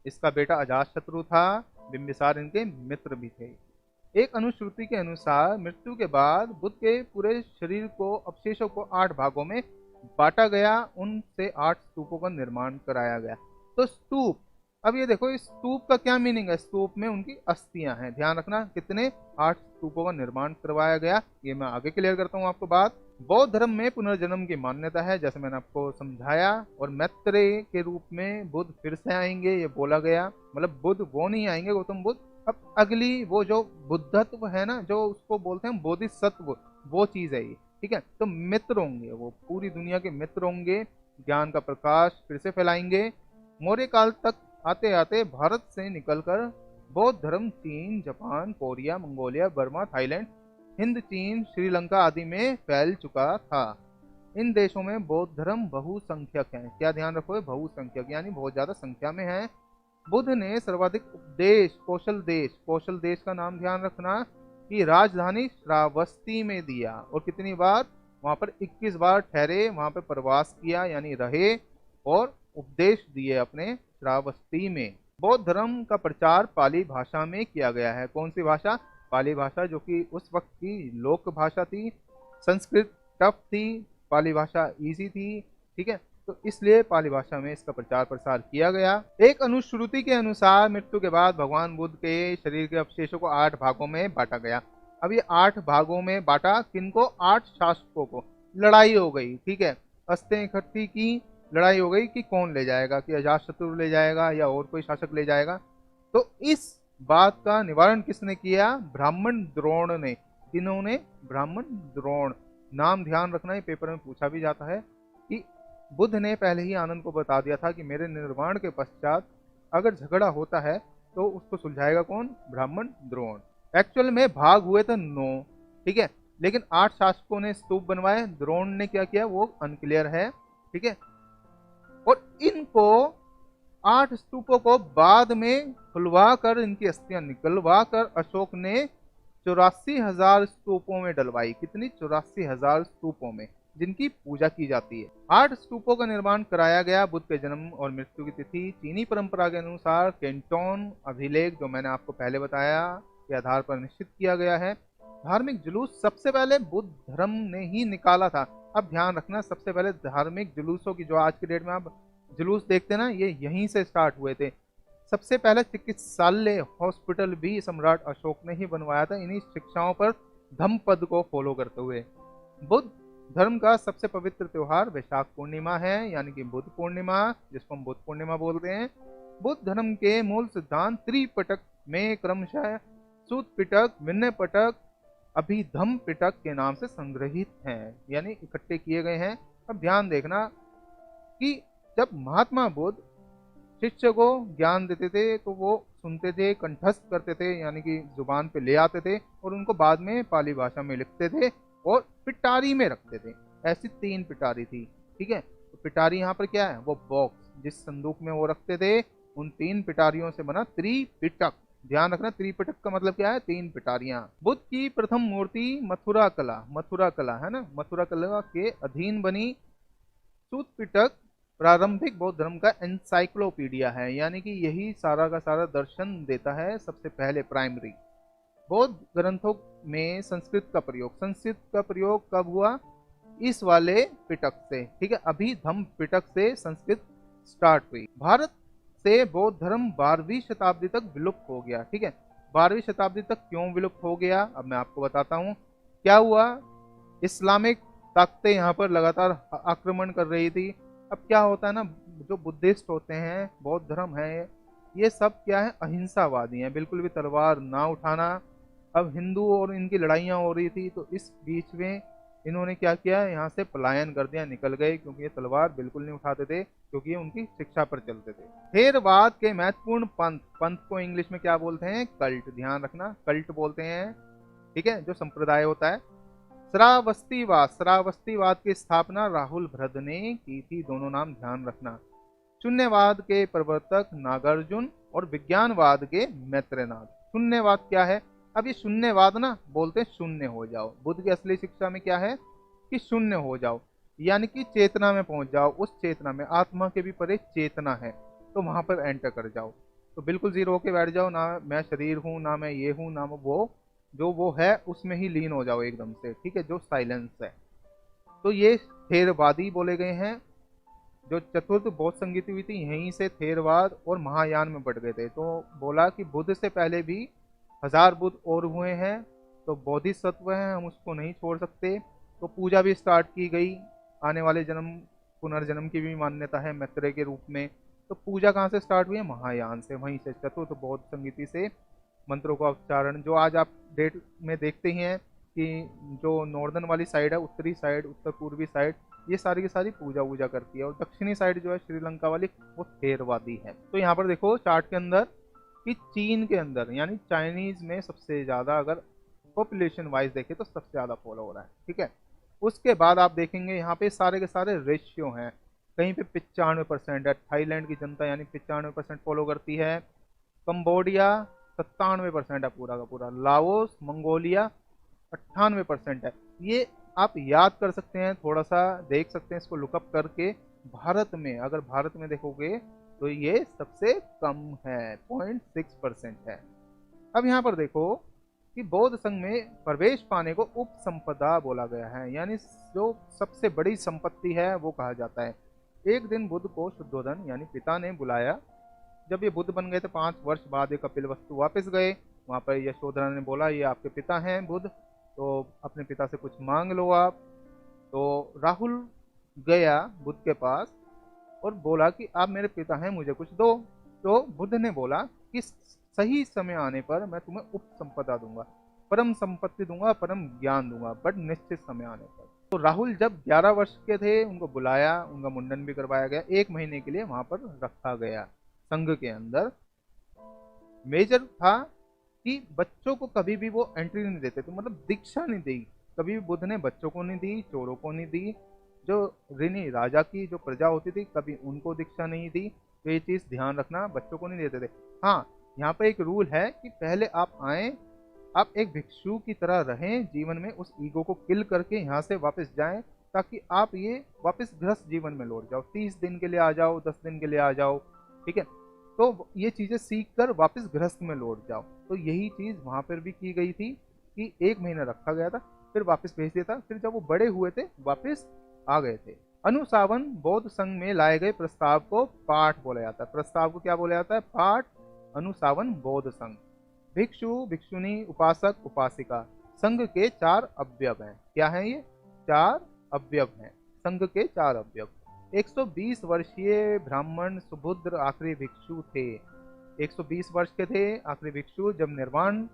इसका बेटा अजातशत्रु था, बिंबिसार इनके मित्र भी थे। एक अनुश्रुति के अनुसार मृत्यु के बाद बुद्ध के पूरे शरीर को, अवशेषों को 8 भागों में बांटा गया, उनसे 8 स्तूपों का निर्माण कराया गया। तो स्तूप, अब ये देखो, इस स्तूप का क्या मीनिंग है? स्तूप में उनकी अस्थियां हैं, ध्यान रखना, कितने? 8 स्तूपों का निर्माण करवाया गया। ये मैं आगे क्लियर करता हूँ आपको बात। बौद्ध धर्म में पुनर्जन्म की मान्यता है, जैसे मैंने आपको समझाया, और मैत्रेय के रूप में बुद्ध फिर से आएंगे, ये बोला गया। मतलब बुद्ध वो नहीं आएंगे, गौतम बुद्ध, अब अगली वो जो बुद्धत्व है ना, जो उसको बोलते हैं बोधिसत्व, वो चीज है ये, ठीक है। तो मित्र होंगे, वो पूरी दुनिया के मित्र होंगे, ज्ञान का प्रकाश फिर से फैलाएंगे। मौर्य काल तक आते आते भारत से निकलकर बौद्ध धर्म चीन, Japan, Korea, Mongolia, Burma, Thailand, Hind, चीन, श्रीलंका आदि में फैल चुका था। इन देशों में बौद्ध धर्म बहुसंख्यक है। क्या ध्यान रखो, बहुसंख्यक यानी बहुत ज्यादा संख्या में है। बुद्ध ने सर्वाधिक उपदेश कौशल देश का नाम ध्यान रखना, कि राजधानी श्रावस्ती में दिया। और कितनी बार? वहां पर 21 बार ठहरे, वहां पर प्रवास किया, यानी रहे, और उपदेश दिए अपने श्रावस्ती में। बौद्ध धर्म का प्रचार पाली भाषा में किया गया है। कौन सी भाषा? पाली भाषा, जो कि उस वक्त की लोक भाषा थी। संस्कृत टफ थी, पाली भाषा इजी थी, ठीक है। तो इसलिए पाली भाषा में इसका प्रचार प्रसार किया गया। एक अनुश्रुति के अनुसार मृत्यु के बाद भगवान बुद्ध के शरीर के अवशेषों को 8 भागों में बांटा गया। अब ये 8 भागों में बांटा किनको? 8 शासकों को। लड़ाई हो गई, ठीक है, अस्तें इकट्ठी की, लड़ाई हो गई कि कौन ले जाएगा, कि अजातशत्रु ले जाएगा या और कोई शासक ले जाएगा। तो इस बात का निवारण किसने किया? ब्राह्मण द्रोण ने। इन्होंने ब्राह्मण द्रोण, नाम ध्यान रखना, ये पेपर में पूछा भी जाता है, कि बुद्ध ने पहले ही आनंद को बता दिया था कि मेरे निर्वाण के पश्चात अगर झगड़ा होता है तो उसको सुलझाएगा कौन? ब्राह्मण द्रोण। एक्चुअल में भाग हुए थे 9, ठीक है, लेकिन 8 शासकों ने स्तूप बनवाए, द्रोण ने क्या किया वो अनक्लियर है, ठीक है। और इनको 8 स्तूपों को बाद में खुलवा कर, इनकी अस्थियां निकलवा कर अशोक ने 84,000 स्तूपों में डलवाई। कितनी? 84,000 स्तूपों में, जिनकी पूजा की जाती है। 8 स्तूपों का निर्माण कराया गया। बुद्ध के जन्म और मृत्यु की तिथि चीनी परंपरा के अनुसार कैंटोन अभिलेख, जो मैंने आपको पहले बताया, के आधार पर निश्चित किया गया है। धार्मिक जुलूस सबसे पहले बुद्ध धर्म ने ही निकाला था। अब ध्यान रखना, सबसे पहले धार्मिक जुलूसों की, जो आज की डेट में आप जुलूस देखते ना, ये यहीं से स्टार्ट हुए थे। सबसे पहले चिकित्सालय, हॉस्पिटल भी सम्राट अशोक ने ही बनवाया था, इन्हीं शिक्षाओं पर धम्मपद को फॉलो करते हुए। बुद्ध धर्म का सबसे पवित्र त्योहार वैशाख पूर्णिमा है, यानी कि बुद्ध पूर्णिमा, जिसको हम बुद्ध पूर्णिमा बोलते हैं। बुद्ध धर्म के मूल सिद्धांत त्रिपिटक में क्रमशः सूत पिटक, विनय पिटक, अभिधम्म पिटक के नाम से संग्रहित हैं, यानी इकट्ठे किए गए हैं। अब ध्यान देखना कि जब महात्मा बुद्ध शिष्य को ज्ञान देते थे तो वो सुनते थे, कंठस्थ करते थे, यानी कि जुबान पे ले आते थे, और उनको बाद में पाली भाषा में लिखते थे और पिटारी में रखते थे। ऐसी 3 पिटारी थी, ठीक है। तो पिटारी यहाँ पर क्या है? वो बॉक्स, जिस संदूक में वो रखते थे, उन 3 पिटारियों से बना त्रिपिटक। ध्यान रखना, त्रिपिटक का मतलब क्या है? 3 पिटारियां। बुद्ध की प्रथम मूर्ति मथुरा कला है ना, मथुरा कला के अधीन बनी। सूत पिटक प्रारंभिक बौद्ध धर्म का एनसाइक्लोपीडिया है, यानी कि यही सारा का सारा दर्शन देता है, सबसे पहले प्राइमरी। बौद्ध ग्रंथों में संस्कृत का प्रयोग कब हुआ? इस वाले पिटक से, ठीक है, अभिधम्म पिटक से संस्कृत स्टार्ट हुई। भारत से बौद्ध धर्म 12वीं शताब्दी तक विलुप्त हो गया, ठीक है। 12वीं शताब्दी तक क्यों विलुप्त हो गया, अब मैं आपको बताता हूँ। क्या हुआ? इस्लामिक ताकतें यहाँ पर लगातार आक्रमण कर रही थी। अब क्या होता है ना, जो बुद्धिस्ट होते हैं, बौद्ध धर्म है, ये सब क्या है, अहिंसावादी हैं, बिल्कुल भी तलवार ना उठाना। अब हिंदू और इनकी लड़ाइयाँ हो रही थी, तो इस बीच में इन्होंने क्या किया, यहाँ से पलायन कर दिया, निकल गए, क्योंकि ये तलवार बिल्कुल नहीं उठाते थे, क्योंकि ये उनकी शिक्षा पर चलते थे। थेरवाद के महत्वपूर्ण पंथ, पंथ को इंग्लिश में क्या बोलते हैं, कल्ट, ध्यान रखना, कल्ट बोलते हैं, ठीक है, जो संप्रदाय होता है। श्रावस्तीवाद, श्रावस्तीवाद की स्थापना राहुल भद्र ने की थी, दोनों नाम ध्यान रखना। शून्यवाद के प्रवर्तक नागार्जुन और विज्ञानवाद के मैत्रेयनाथ। शून्यवाद क्या है, अब ये शून्यवाद ना बोलते हैं शून्य हो जाओ। बुद्ध की असली शिक्षा में क्या है कि शून्य हो जाओ, यानी कि चेतना में पहुंच जाओ, उस चेतना में, आत्मा के भी परे चेतना है, तो वहां पर एंटर कर जाओ, तो बिल्कुल जीरो होके बैठ जाओ, ना मैं शरीर हूं, ना मैं ये हूं, ना वो, जो वो है उसमें ही लीन हो जाओ एकदम से, ठीक है, जो साइलेंस है। तो ये थेरवादी बोले गए हैं। जो चतुर्थ बौद्ध संगीति हुई थी, यहीं से थेरवाद और महायान में बढ़ गए थे। तो बोला कि बुद्ध से पहले भी 1000 बुद्ध और हुए हैं, तो बोधिसत्व है, हम उसको नहीं छोड़ सकते। तो पूजा भी स्टार्ट की गई, आने वाले जन्म पुनर्जन्म की भी मान्यता है मैत्रेय के रूप में। तो पूजा कहाँ से स्टार्ट हुई है, महायान से, वहीं से चतुर्थ बौद्ध संगीति से मंत्रों का उच्चारण, जो आज आप डेट में देखते ही हैं कि जो नॉर्दर्न वाली साइड है, उत्तरी साइड, उत्तर पूर्वी साइड, ये सारी की सारी पूजा वूजा करती है, और दक्षिणी साइड जो है श्रीलंका वाली, वो थेरवादी है। तो यहाँ पर देखो चार्ट के अंदर कि चीन के अंदर, यानी चाइनीज में सबसे ज्यादा, अगर पॉपुलेशन वाइज देखें तो सबसे ज्यादा फॉलो हो रहा है, ठीक है। उसके बाद आप देखेंगे यहाँ पे सारे के सारे रेशियो हैं, कहीं पे 95% है, थाईलैंड की जनता यानी 95% फॉलो करती है, कंबोडिया 97% है पूरा का पूरा, लाओस मंगोलिया 98% है। ये आप याद कर सकते हैं, थोड़ा सा देख सकते हैं इसको लुकअप करके। भारत में, अगर भारत में देखोगे तो ये सबसे कम है, 0.6% है। अब यहाँ पर देखो कि बौद्ध संघ में प्रवेश पाने को उपसंपदा बोला गया है, यानी जो सबसे बड़ी संपत्ति है वो कहा जाता है। एक दिन बुद्ध को शुद्धोधन यानी पिता ने बुलाया। जब ये बुद्ध बन गए थे 5 वर्ष बाद ये कपिलवस्तु वापस गए, वहां पर यशोधरा ने बोला ये आपके पिता हैं बुद्ध, तो अपने पिता से कुछ मांग लो आप। तो राहुल गया बुद्ध के पास और बोला कि आप मेरे पिता हैं, मुझे कुछ दो। तो बुद्ध ने बोला कि सही समय आने पर मैं तुम्हें उपसंपदा दूंगा, परम संपत्ति दूंगा, परम ज्ञान दूंगा, बट निश्चित समय आने पर। तो राहुल जब 11 वर्ष के थे, उनको बुलाया, उनका मुंडन भी करवाया गया, 1 महीने के लिए वहां पर रखा गया। संघ के अंदर मेजर था कि बच्चों को कभी भी वो एंट्री नहीं देते थे, मतलब दीक्षा नहीं दी, कभी भी बुद्ध ने बच्चों को नहीं दी, चोरों को नहीं दी, जो ऋणी राजा की जो प्रजा होती थी कभी उनको दीक्षा नहीं दी। तो ये चीज ध्यान रखना, बच्चों को नहीं देते थे। हाँ, यहाँ पे एक रूल है कि पहले आप आए, आप एक भिक्षु की तरह रहें जीवन में, उस ईगो को किल करके यहाँ से वापस जाएं, ताकि आप ये वापस गृहस्थ जीवन में लौट जाओ, 30 दिन के लिए आ जाओ, 10 दिन के लिए आ जाओ, ठीक है। तो ये चीजें सीख कर वापस गृहस्थ में लौट जाओ। तो यही चीज वहां पर भी की गई थी कि 1 महीना रखा गया था, फिर वापस भेज दिया था, फिर जब वो बड़े हुए थे वापस आ गए थे। अनुसावन बौद्ध संघ में लाए गए प्रस्ताव को पाठ बोला जाता है। प्रस्ताव को क्या बोला जाता है, पाठ। अनुसावन बौद्ध संघ, भिक्षु भिक्षुनी, उपासक उपासिका, संघ के 4 अवयव हैं। क्या हैं ये? 4 अवयव हैं, संघ के 4 अवयव। 120 वर्षीय ब्राह्मण सुबुद्र आखिरी भिक्षु थे। 120 वर्ष के थे आखिरी भिक्षु, जब निर्वाण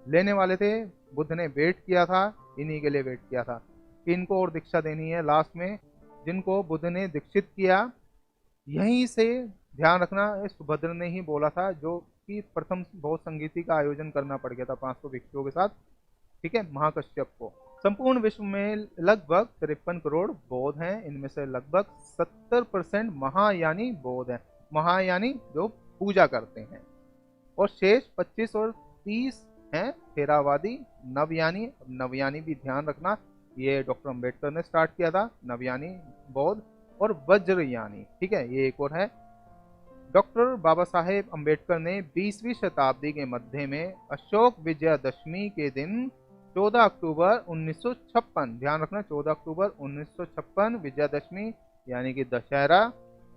लेने वाले थे, बुद्ध ने वेट किया था, इन्हीं के लिए वेट किया था कि इनको और दीक्षा देनी है लास्ट में, जिनको बुद्ध ने दीक्षित किया। यहीं से ध्यान रखना, सुभद्र ने ही बोला था, जो कि प्रथम बौद्ध संगीति का आयोजन करना पड़ गया था 500 भिक्षुओं के साथ, ठीक है, महाकश्यप को। संपूर्ण विश्व में लगभग 53 करोड़ बौद्ध हैं, इनमें से लगभग 70% महायानी बौद्ध हैं, महायानी जो पूजा करते हैं, और शेष 25 और 30 हैं थेरावादी नवयानी। नवयानी भी ध्यान रखना, ये डॉक्टर अंबेडकर ने स्टार्ट किया था, नवयानी बौद्ध, और वज्रयानी, ठीक है, ये एक और है। डॉक्टर बाबा साहेब अंबेडकर ने 20वीं शताब्दी के मध्य में अशोक विजयदशमी के दिन 14 अक्टूबर 1956, ध्यान रखना 14 अक्टूबर 1956 विजयदशमी यानी कि दशहरा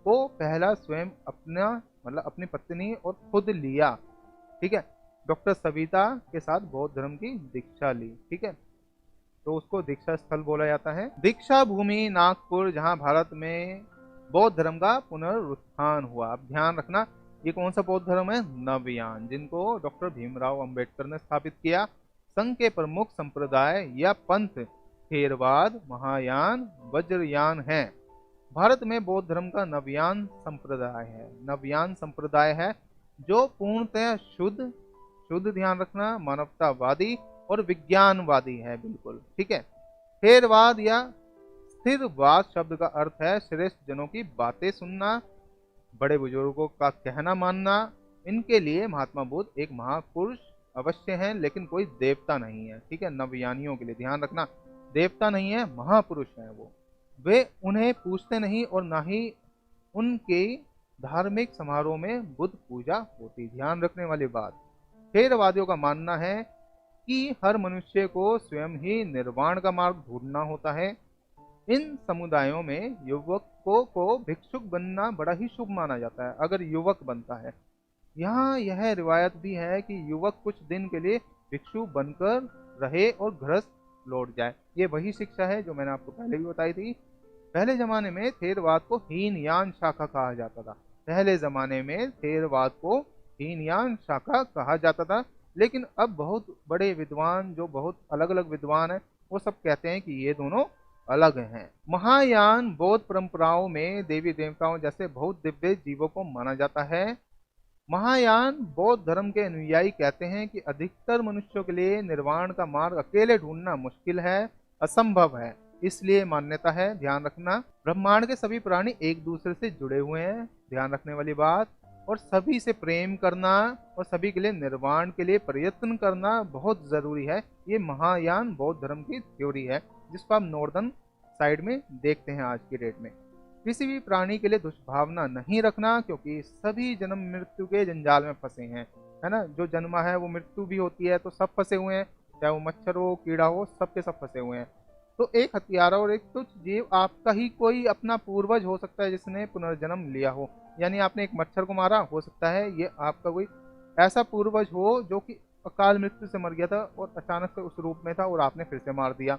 को पहला स्वयं अपना, मतलब अपनी पत्नी और खुद लिया, ठीक है, डॉक्टर सविता के साथ बौद्ध धर्म की दीक्षा ली, ठीक है, तो उसको दीक्षा स्थल बोला जाता है। दीक्षा भूमि नागपुर, जहां भारत में बौद्ध धर्म का पुनरुत्थान हुआ। अब ध्यान रखना, ये कौन सा बौद्ध धर्म है? नवयान, जिनको डॉक्टर भीमराव अंबेडकर ने स्थापित किया। संघ के प्रमुख संप्रदाय या पंथ थेरवाद, महायान, वज्रयान है। भारत में बौद्ध धर्म का नवयान संप्रदाय है। नवयान संप्रदाय है जो पूर्णतः शुद्ध, शुद्ध ध्यान रखना, मानवतावादी और विज्ञानवादी है, बिल्कुल ठीक है। थेरवाद या स्थिरवाद शब्द का अर्थ है श्रेष्ठ जनों की बातें सुनना, बड़े बुजुर्गों का कहना मानना। इनके लिए महात्मा बुद्ध एक महापुरुष अवश्य हैं, लेकिन कोई देवता नहीं है, ठीक है। नवयानियों के लिए ध्यान रखना, देवता नहीं है, महापुरुष हैं वो। वे उन्हें पूछते नहीं और ना ही उनके धार्मिक समारोह में बुद्ध पूजा होती। ध्यान रखने वाली बात। थेरवादियों का मानना है कि हर मनुष्य को स्वयं ही निर्वाण का मार्ग ढूंढना होता है। इन समुदायों में युवकों को भिक्षुक बनना बड़ा ही शुभ माना जाता है, अगर युवक बनता है। यहाँ यह रिवायत भी है कि युवक कुछ दिन के लिए भिक्षु बनकर रहे और गृहस्थ लौट जाए। ये वही शिक्षा है जो मैंने आपको पहले भी बताई थी। पहले जमाने में थेरवाद को हीनयान शाखा कहा जाता था। पहले जमाने में थेरवाद को हीनयान शाखा कहा जाता था, लेकिन अब बहुत बड़े विद्वान, जो बहुत अलग अलग विद्वान हैं, वो सब कहते हैं कि ये दोनों अलग हैं। महायान बौद्ध परंपराओं में देवी देवताओं जैसे बहुत दिव्य जीवों को माना जाता है। महायान बौद्ध धर्म के अनुयायी कहते हैं कि अधिकतर मनुष्यों के लिए निर्वाण का मार्ग अकेले ढूंढना मुश्किल है, असंभव है, इसलिए मान्यता है। ध्यान रखना, ब्रह्मांड के सभी प्राणी एक दूसरे से जुड़े हुए हैं, ध्यान रखने वाली बात। और सभी से प्रेम करना और सभी के लिए निर्वाण के लिए प्रयत्न करना बहुत जरूरी है। ये महायान बौद्ध धर्म की थ्योरी है, जिसको आप नॉर्दर्न साइड में देखते हैं आज की डेट में। किसी भी प्राणी के लिए दुष्भावना नहीं रखना, क्योंकि सभी जन्म मृत्यु के जंजाल में फंसे हैं, है ना। जो जन्मा है वो मृत्यु भी होती है, तो सब फंसे हुए हैं, चाहे वो मच्छर हो, कीड़ा हो, सब के सब फंसे हुए हैं। तो एक हत्यारा और एक तुच्छ जीव आपका ही कोई अपना पूर्वज हो सकता है जिसने पुनर्जन्म लिया हो। यानी आपने एक मच्छर को मारा, हो सकता है ये आपका कोई ऐसा पूर्वज हो जो कि अकाल मृत्यु से मर गया था और अचानक से उस रूप में था और आपने फिर से मार दिया।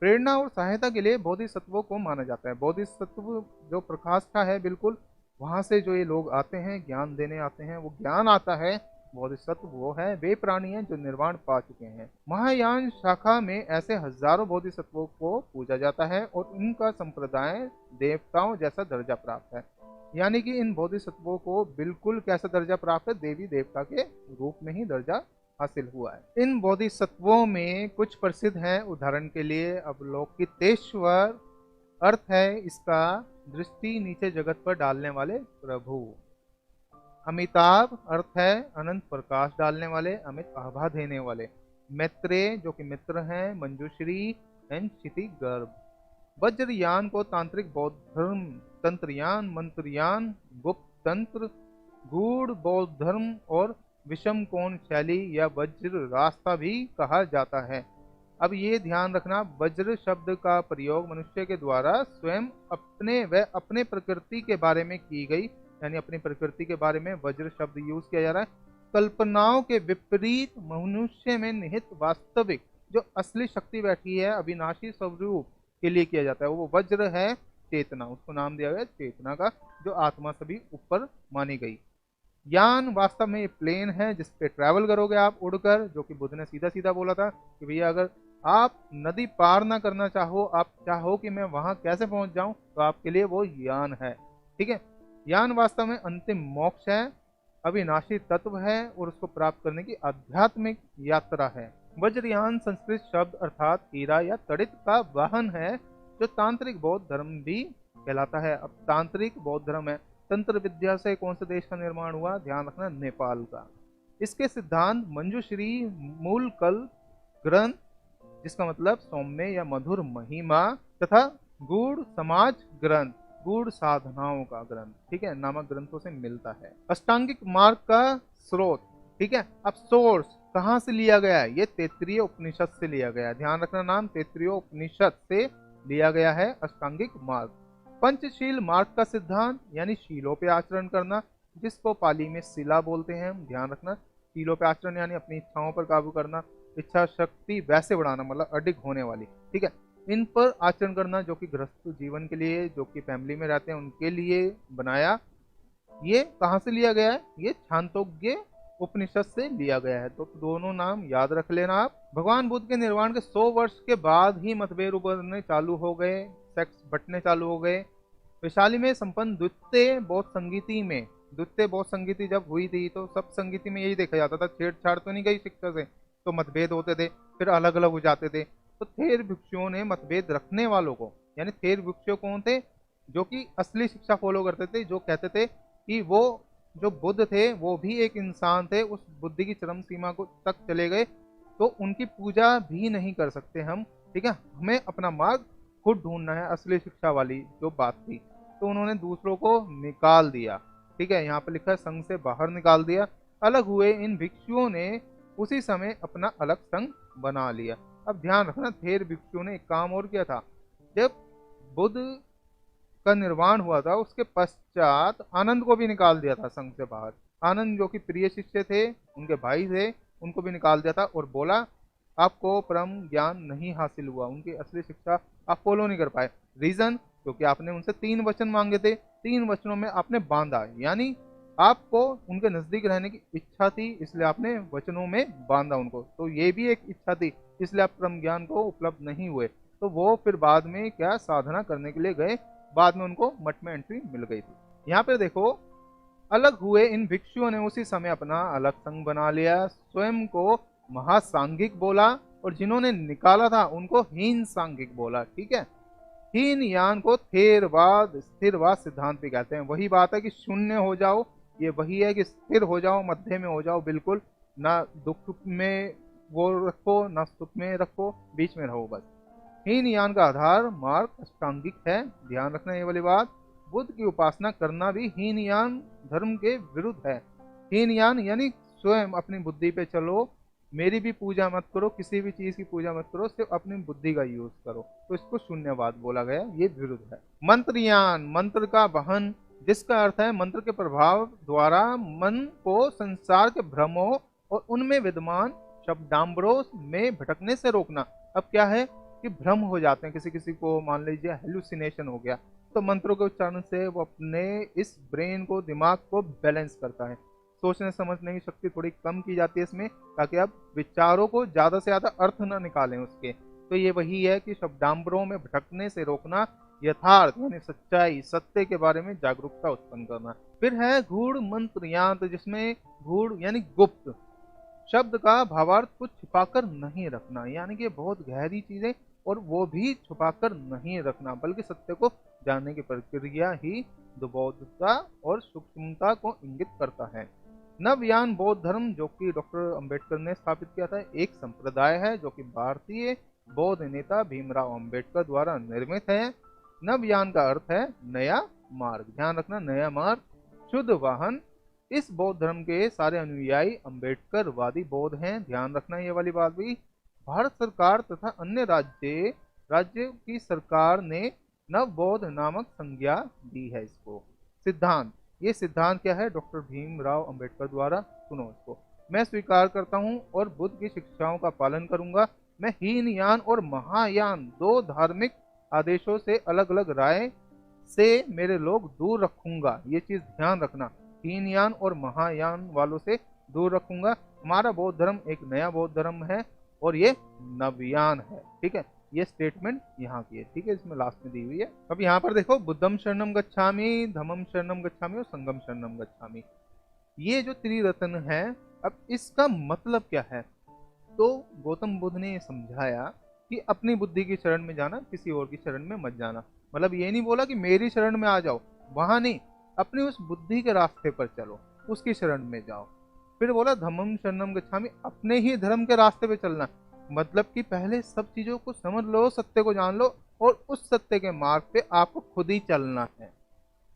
प्रेरणा और सहायता के लिए बोधिसत्वों को माना जाता है। बोधिसत्व जो प्रकाष्ठा है, बिल्कुल वहां से जो ये लोग आते हैं, ज्ञान देने आते हैं, वो ज्ञान आता है, बोधिसत्व वो है। वे प्राणी हैं जो निर्वाण पा चुके हैं। महायान शाखा में ऐसे हजारों बोधिसत्वों को पूजा जाता है और उनका संप्रदाय देवताओं जैसा दर्जा प्राप्त है। यानी कि इन बोधिसत्वों को बिल्कुल कैसा दर्जा प्राप्त है? देवी देवता के रूप में ही दर्जा हासिल हुआ है। इन बोधिसत्वों में कुछ प्रसिद्ध हैं, उदाहरण के लिए अवलोकितेश्वर अर्थ है इसका दृष्टि नीचे जगत पर डालने वाले प्रभु। अमिताभ अर्थ है अनंत प्रकाश डालने वाले, अमित आभा देने वाले। मैत्रेय जो कि मित्र हैं, मंजूश्री एंड क्षिति गर्भ। वज्रयान को तांत्रिक बौद्ध धर्म, तंत्रयान, मंत्रयान, गुप्त तंत्र, गूढ़ बौद्ध धर्म और विषम कोण शैली या वज्र रास्ता भी कहा जाता है। अब ये ध्यान रखना, वज्र शब्द का प्रयोग मनुष्य के द्वारा स्वयं अपने व अपने प्रकृति के बारे में की गई, यानी अपनी प्रकृति के बारे में वज्र शब्द यूज किया जा रहा है। कल्पनाओं के विपरीत मनुष्य में निहित वास्तविक जो असली शक्ति बैठी है, अविनाशी स्वरूप के लिए किया जाता है, वो वज्र है चेतना। उसको नाम दिया गया चेतना का, जो आत्मा से भी ऊपर मानी गई। यान वास्तव में ये प्लेन है जिसपे ट्रैवल करोगे आप उड़कर, जो कि बुद्ध ने सीधा सीधा बोला था कि भैया अगर आप नदी पार ना करना चाहो, आप चाहो कि मैं वहां कैसे पहुंच जाऊं, तो आपके लिए वो यान है, ठीक है। यान वास्तव में अंतिम मोक्ष है, अविनाशी तत्व है और उसको प्राप्त करने की आध्यात्मिक यात्रा है। वज्रयान संस्कृत शब्द अर्थात हीरा या तड़ित का वाहन है, जो तांत्रिक बौद्ध धर्म भी कहलाता है। अब तांत्रिक बौद्ध धर्म है, तंत्र विद्या से कौन से देश का निर्माण हुआ? ध्यान रखना, नेपाल का। इसके सिद्धांत मंजूश्री मूल कल ग्रंथ, जिसका मतलब सौम्य या मधुर महिमा, तथा गूढ़ समाज ग्रंथ, गूढ़ साधनाओं का ग्रंथ, ठीक है, नामक ग्रंथों से मिलता है। अष्टांगिक मार्ग का स्रोत, ठीक है। अब सोर्स कहां से लिया गया है? ये तैत्तिरीय उपनिषद से लिया गया है। ध्यान रखना, नाम तैत्तिरीय उपनिषद से लिया गया है अष्टांगिक मार्ग। पंचशील मार्ग का सिद्धांत यानी शीलों पे आचरण करना, जिसको पाली में शिला बोलते हैं। ध्यान रखना, शीलों पे आचरण यानी अपनी इच्छाओं पर काबू करना, इच्छा शक्ति वैसे बढ़ाना, मतलब अडिग होने वाली, ठीक है। इन पर आचरण करना, जो कि गृहस्थ जीवन के लिए, जो कि फैमिली में रहते हैं उनके लिए बनाया। ये कहाँ से लिया गया है? ये छांदोग्य उपनिषद से लिया गया है। तो दोनों नाम याद रख लेना आप। भगवान बुद्ध के निर्वाण के 100 वर्ष के बाद ही मतभेद उभरने चालू हो गए, सेक्स बंटने चालू हो गए। वैशाली में संपन्न द्वितीय बौद्ध संगीति में, द्वितीय बौद्ध संगीति जब हुई थी तो सब संगीति में यही देखा जाता था, छेड़छाड़ तो नहीं गई शिक्षा से, तो मतभेद होते थे, फिर अलग अलग हो जाते थे। तो थेर भिक्षुओं ने मतभेद रखने वालों को, यानी थेर भिक्षु कौन थे? जो कि असली शिक्षा फॉलो करते थे, जो कहते थे कि वो जो बुद्ध थे वो भी एक इंसान थे, उस बुद्धि की चरम सीमा को तक चले गए, तो उनकी पूजा भी नहीं कर सकते हम। ठीक है, हमें अपना मार्ग खुद ढूंढना है, असली शिक्षा वाली जो बात थी। तो उन्होंने दूसरों को निकाल दिया। ठीक है, यहाँ पे लिखा है संघ से बाहर निकाल दिया। अलग हुए इन भिक्षुओं ने उसी समय अपना अलग संघ बना लिया। अब ध्यान रखना, थेर भिक्षुओं ने एक काम और किया था। जब बुद्ध का निर्वाण हुआ था उसके पश्चात आनंद को भी निकाल दिया था संघ से बाहर। आनंद जो कि प्रिय शिष्य थे, उनके भाई थे, उनको भी निकाल दिया था और बोला आपको परम ज्ञान नहीं हासिल हुआ, उनकी असली शिक्षा आप फॉलो नहीं कर पाए। रीजन, क्योंकि आपने उनसे 3 वचन मांगे थे, 3 वचनों में आपने बांधा, यानी आपको उनके नजदीक रहने की इच्छा थी, इसलिए आपने वचनों में बांधा उनको। तो ये भी एक इच्छा थी, इसलिए आप परम ज्ञान को उपलब्ध नहीं हुए। तो वो फिर बाद में क्या साधना करने के लिए गए, बाद में उनको मठ में एंट्री मिल गई थी। यहाँ पे देखो, अलग हुए इन भिक्षुओं ने उसी समय अपना अलग संघ बना लिया, स्वयं को महासांघिक बोला और जिन्होंने निकाला था उनको हीन सांघिक बोला। ठीक है, हीन यान को थेरवाद स्थिरवाद सिद्धांत भी कहते हैं। वही बात है कि शून्य हो जाओ, ये वही है कि स्थिर हो जाओ, मध्य में हो जाओ, बिल्कुल ना दुख में वो रखो ना सुख में रखो, बीच में रहो बस। हीन यान का आधार मार्ग अष्टांगिक है, ध्यान रखना ये वाली बात। बुद्ध की उपासना करना भी हीनयान धर्म के विरुद्ध है। हीनयान यानी स्वयं अपनी बुद्धि पे चलो, मेरी भी पूजा मत करो, किसी भी चीज की पूजा मत करो, सिर्फ अपनी बुद्धि का यूज करो, तो इसको शून्यवाद बोला गया, ये विरुद्ध है। मंत्रयान, मंत्र का वहन, जिसका अर्थ है मंत्र के प्रभाव द्वारा मन को संसार के भ्रमों और उनमें विद्यमान शब्दाम्बरों में भटकने से रोकना। अब क्या है कि भ्रम हो जाते हैं, किसी किसी को मान लीजिए हेलुसिनेशन हो गया, तो मंत्रों के उच्चारण से वो अपने इस ब्रेन को, दिमाग को बैलेंस करता है, सोचने समझने की शक्ति थोड़ी कम की जाती है इसमें, ताकि आप विचारों को ज्यादा से ज्यादा अर्थ ना निकालें उसके। तो ये वही है कि शब्दाम्बरों में भटकने से रोकना, यथार्थ यानी सच्चाई, सत्य के बारे में जागरूकता उत्पन्न करना। फिर है गूढ़ मंत्र यंत्र, जिसमें गूढ़ यानी गुप्त शब्द का भावार्थ को छुपाकर नहीं रखना, यानी कि बहुत गहरी चीजें और वो भी छुपाकर नहीं रखना, बल्कि सत्य को जानने की प्रक्रिया ही दुबोधता और सूक्ष्मता को इंगित करता है। नवयान बौद्ध धर्म, जो कि डॉक्टर अंबेडकर ने स्थापित किया था, एक संप्रदाय है जो कि भारतीय बौद्ध नेता भीमराव अंबेडकर द्वारा निर्मित है। नवयान का अर्थ है नया मार्ग, ध्यान रखना, नया मार्ग, शुद्ध वाहन। इस बौद्ध धर्म के सारे अनुयायी अंबेडकरवादी बौद्ध हैं, ध्यान रखना ये वाली बात भी। भारत सरकार तथा अन्य राज्य की सरकार ने नव बौद्ध नामक संज्ञा दी है इसको। सिद्धांत, ये सिद्धांत क्या है? डॉक्टर भीमराव अंबेडकर द्वारा, सुनो इसको। मैं स्वीकार करता हूँ और बुद्ध की शिक्षाओं का पालन करूंगा। मैं हीनयान और महायान 2 धार्मिक आदेशों से अलग अलग राय से मेरे लोग दूर रखूंगा। ये चीज ध्यान रखना, हीनयान और महायान वालों से दूर रखूंगा। हमारा बौद्ध धर्म एक नया बौद्ध धर्म है और ये नवयान है। ठीक है, ये स्टेटमेंट यहाँ की है। ठीक है, इसमें लास्ट में दी हुई है। अब यहाँ पर देखो, बुद्धम शरणम गच्छामि, धम्मम शरणम गच्छामि और संघम शरणम गच्छामि, ये जो त्रिरत्न है, अब इसका मतलब क्या है? तो गौतम बुद्ध ने समझाया कि अपनी बुद्धि की शरण में जाना, किसी और की शरण में मत जाना। मतलब ये नहीं बोला कि मेरी शरण में आ जाओ, वहां नहीं, अपनी उस बुद्धि के रास्ते पर चलो, उसकी शरण में जाओ। फिर बोला धम्मम शरणम गच्छामि, अपने ही धर्म के रास्ते पे चलना, मतलब कि पहले सब चीजों को समझ लो, सत्य को जान लो और उस सत्य के मार्ग पे आपको खुद ही चलना है।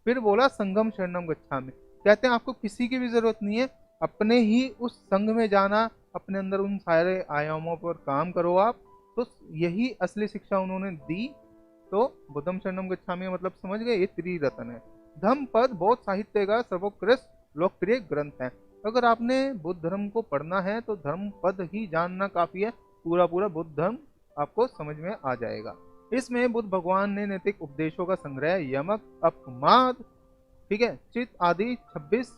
फिर बोला संगम शरणम गच्छामि, कहते हैं आपको किसी की भी जरूरत नहीं है, अपने ही उस संघ में जाना, अपने अंदर उन सारे आयामों पर काम करो आप। तो यही असली शिक्षा उन्होंने दी। तो बुद्धम शरणम गच्छामि मतलब समझ गए, ये त्रिरत्न है। धम्म पद बौद्ध साहित्य का सर्वोत्कृष्ट लोकप्रिय ग्रंथ है। अगर आपने बुद्ध धर्म को पढ़ना है तो धर्म पद ही जानना काफी है, पूरा पूरा बुद्ध धर्म आपको समझ में आ जाएगा। इसमें बुद्ध भगवान ने नैतिक उपदेशों का संग्रह, यमक, अपमाद, ठीक है। चित्त आदि 26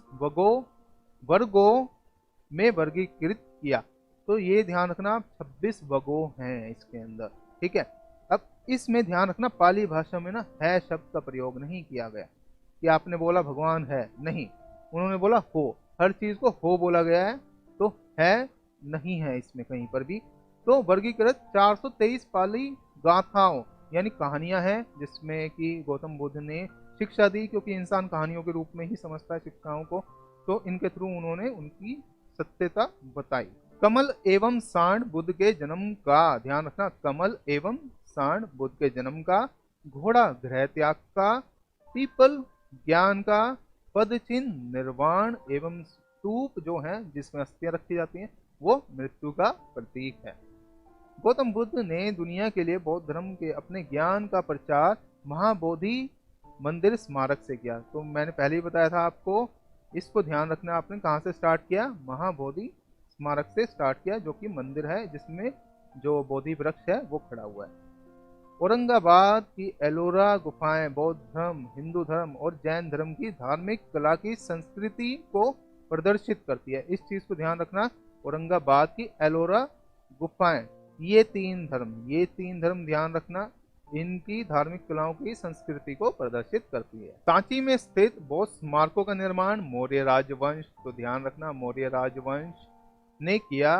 वर्गों में वर्गीकृत किया। तो ये ध्यान रखना, 26 वर्गों हैं इसके अंदर, ठीक है। अब इसमें ध्यान रखना, पाली भाषा में ना है शब्द का प्रयोग नहीं किया गया कि आपने बोला भगवान है, नहीं, उन्होंने बोला हो, हर चीज को हो बोला गया है, तो है नहीं है इसमें कहीं पर भी। तो वर्गीकृत 423 पाली गाथाओं यानी कहानियां हैं, जिसमें कि गौतम बुद्ध ने शिक्षा दी, क्योंकि इंसान कहानियों के रूप में ही समझता है शिक्षाओं को, तो इनके थ्रू उन्होंने उनकी सत्यता बताई। कमल एवं सांड बुद्ध के जन्म का, ध्यान रखना, कमल एवं सांड बुद्ध के जन्म का, घोड़ा गृह त्याग का, पीपल ज्ञान का, पद चिन्ह निर्वाण एवं स्तूप जो है जिसमें अस्थियां रखी जाती हैं वो मृत्यु का प्रतीक है। गौतम बुद्ध ने दुनिया के लिए बौद्ध धर्म के अपने ज्ञान का प्रचार महाबोधि मंदिर स्मारक से किया। तो मैंने पहले ही बताया था आपको, इसको ध्यान रखना, आपने कहाँ से स्टार्ट किया, महाबोधि स्मारक से स्टार्ट किया, जो कि मंदिर है जिसमें जो बोधि वृक्ष है वो खड़ा हुआ है। औरंगाबाद की एलोरा गुफाएं बौद्ध धर्म, हिंदू धर्म और जैन धर्म की धार्मिक कला की संस्कृति को प्रदर्शित करती है। इस चीज को ध्यान रखना, औरंगाबाद की एलोरा गुफाएं, ये तीन धर्म ध्यान रखना, इनकी धार्मिक कलाओं की संस्कृति को प्रदर्शित करती है। सांची में स्थित बौद्ध स्मारकों का निर्माण मौर्य राजवंश, तो ध्यान रखना मौर्य राजवंश ने किया।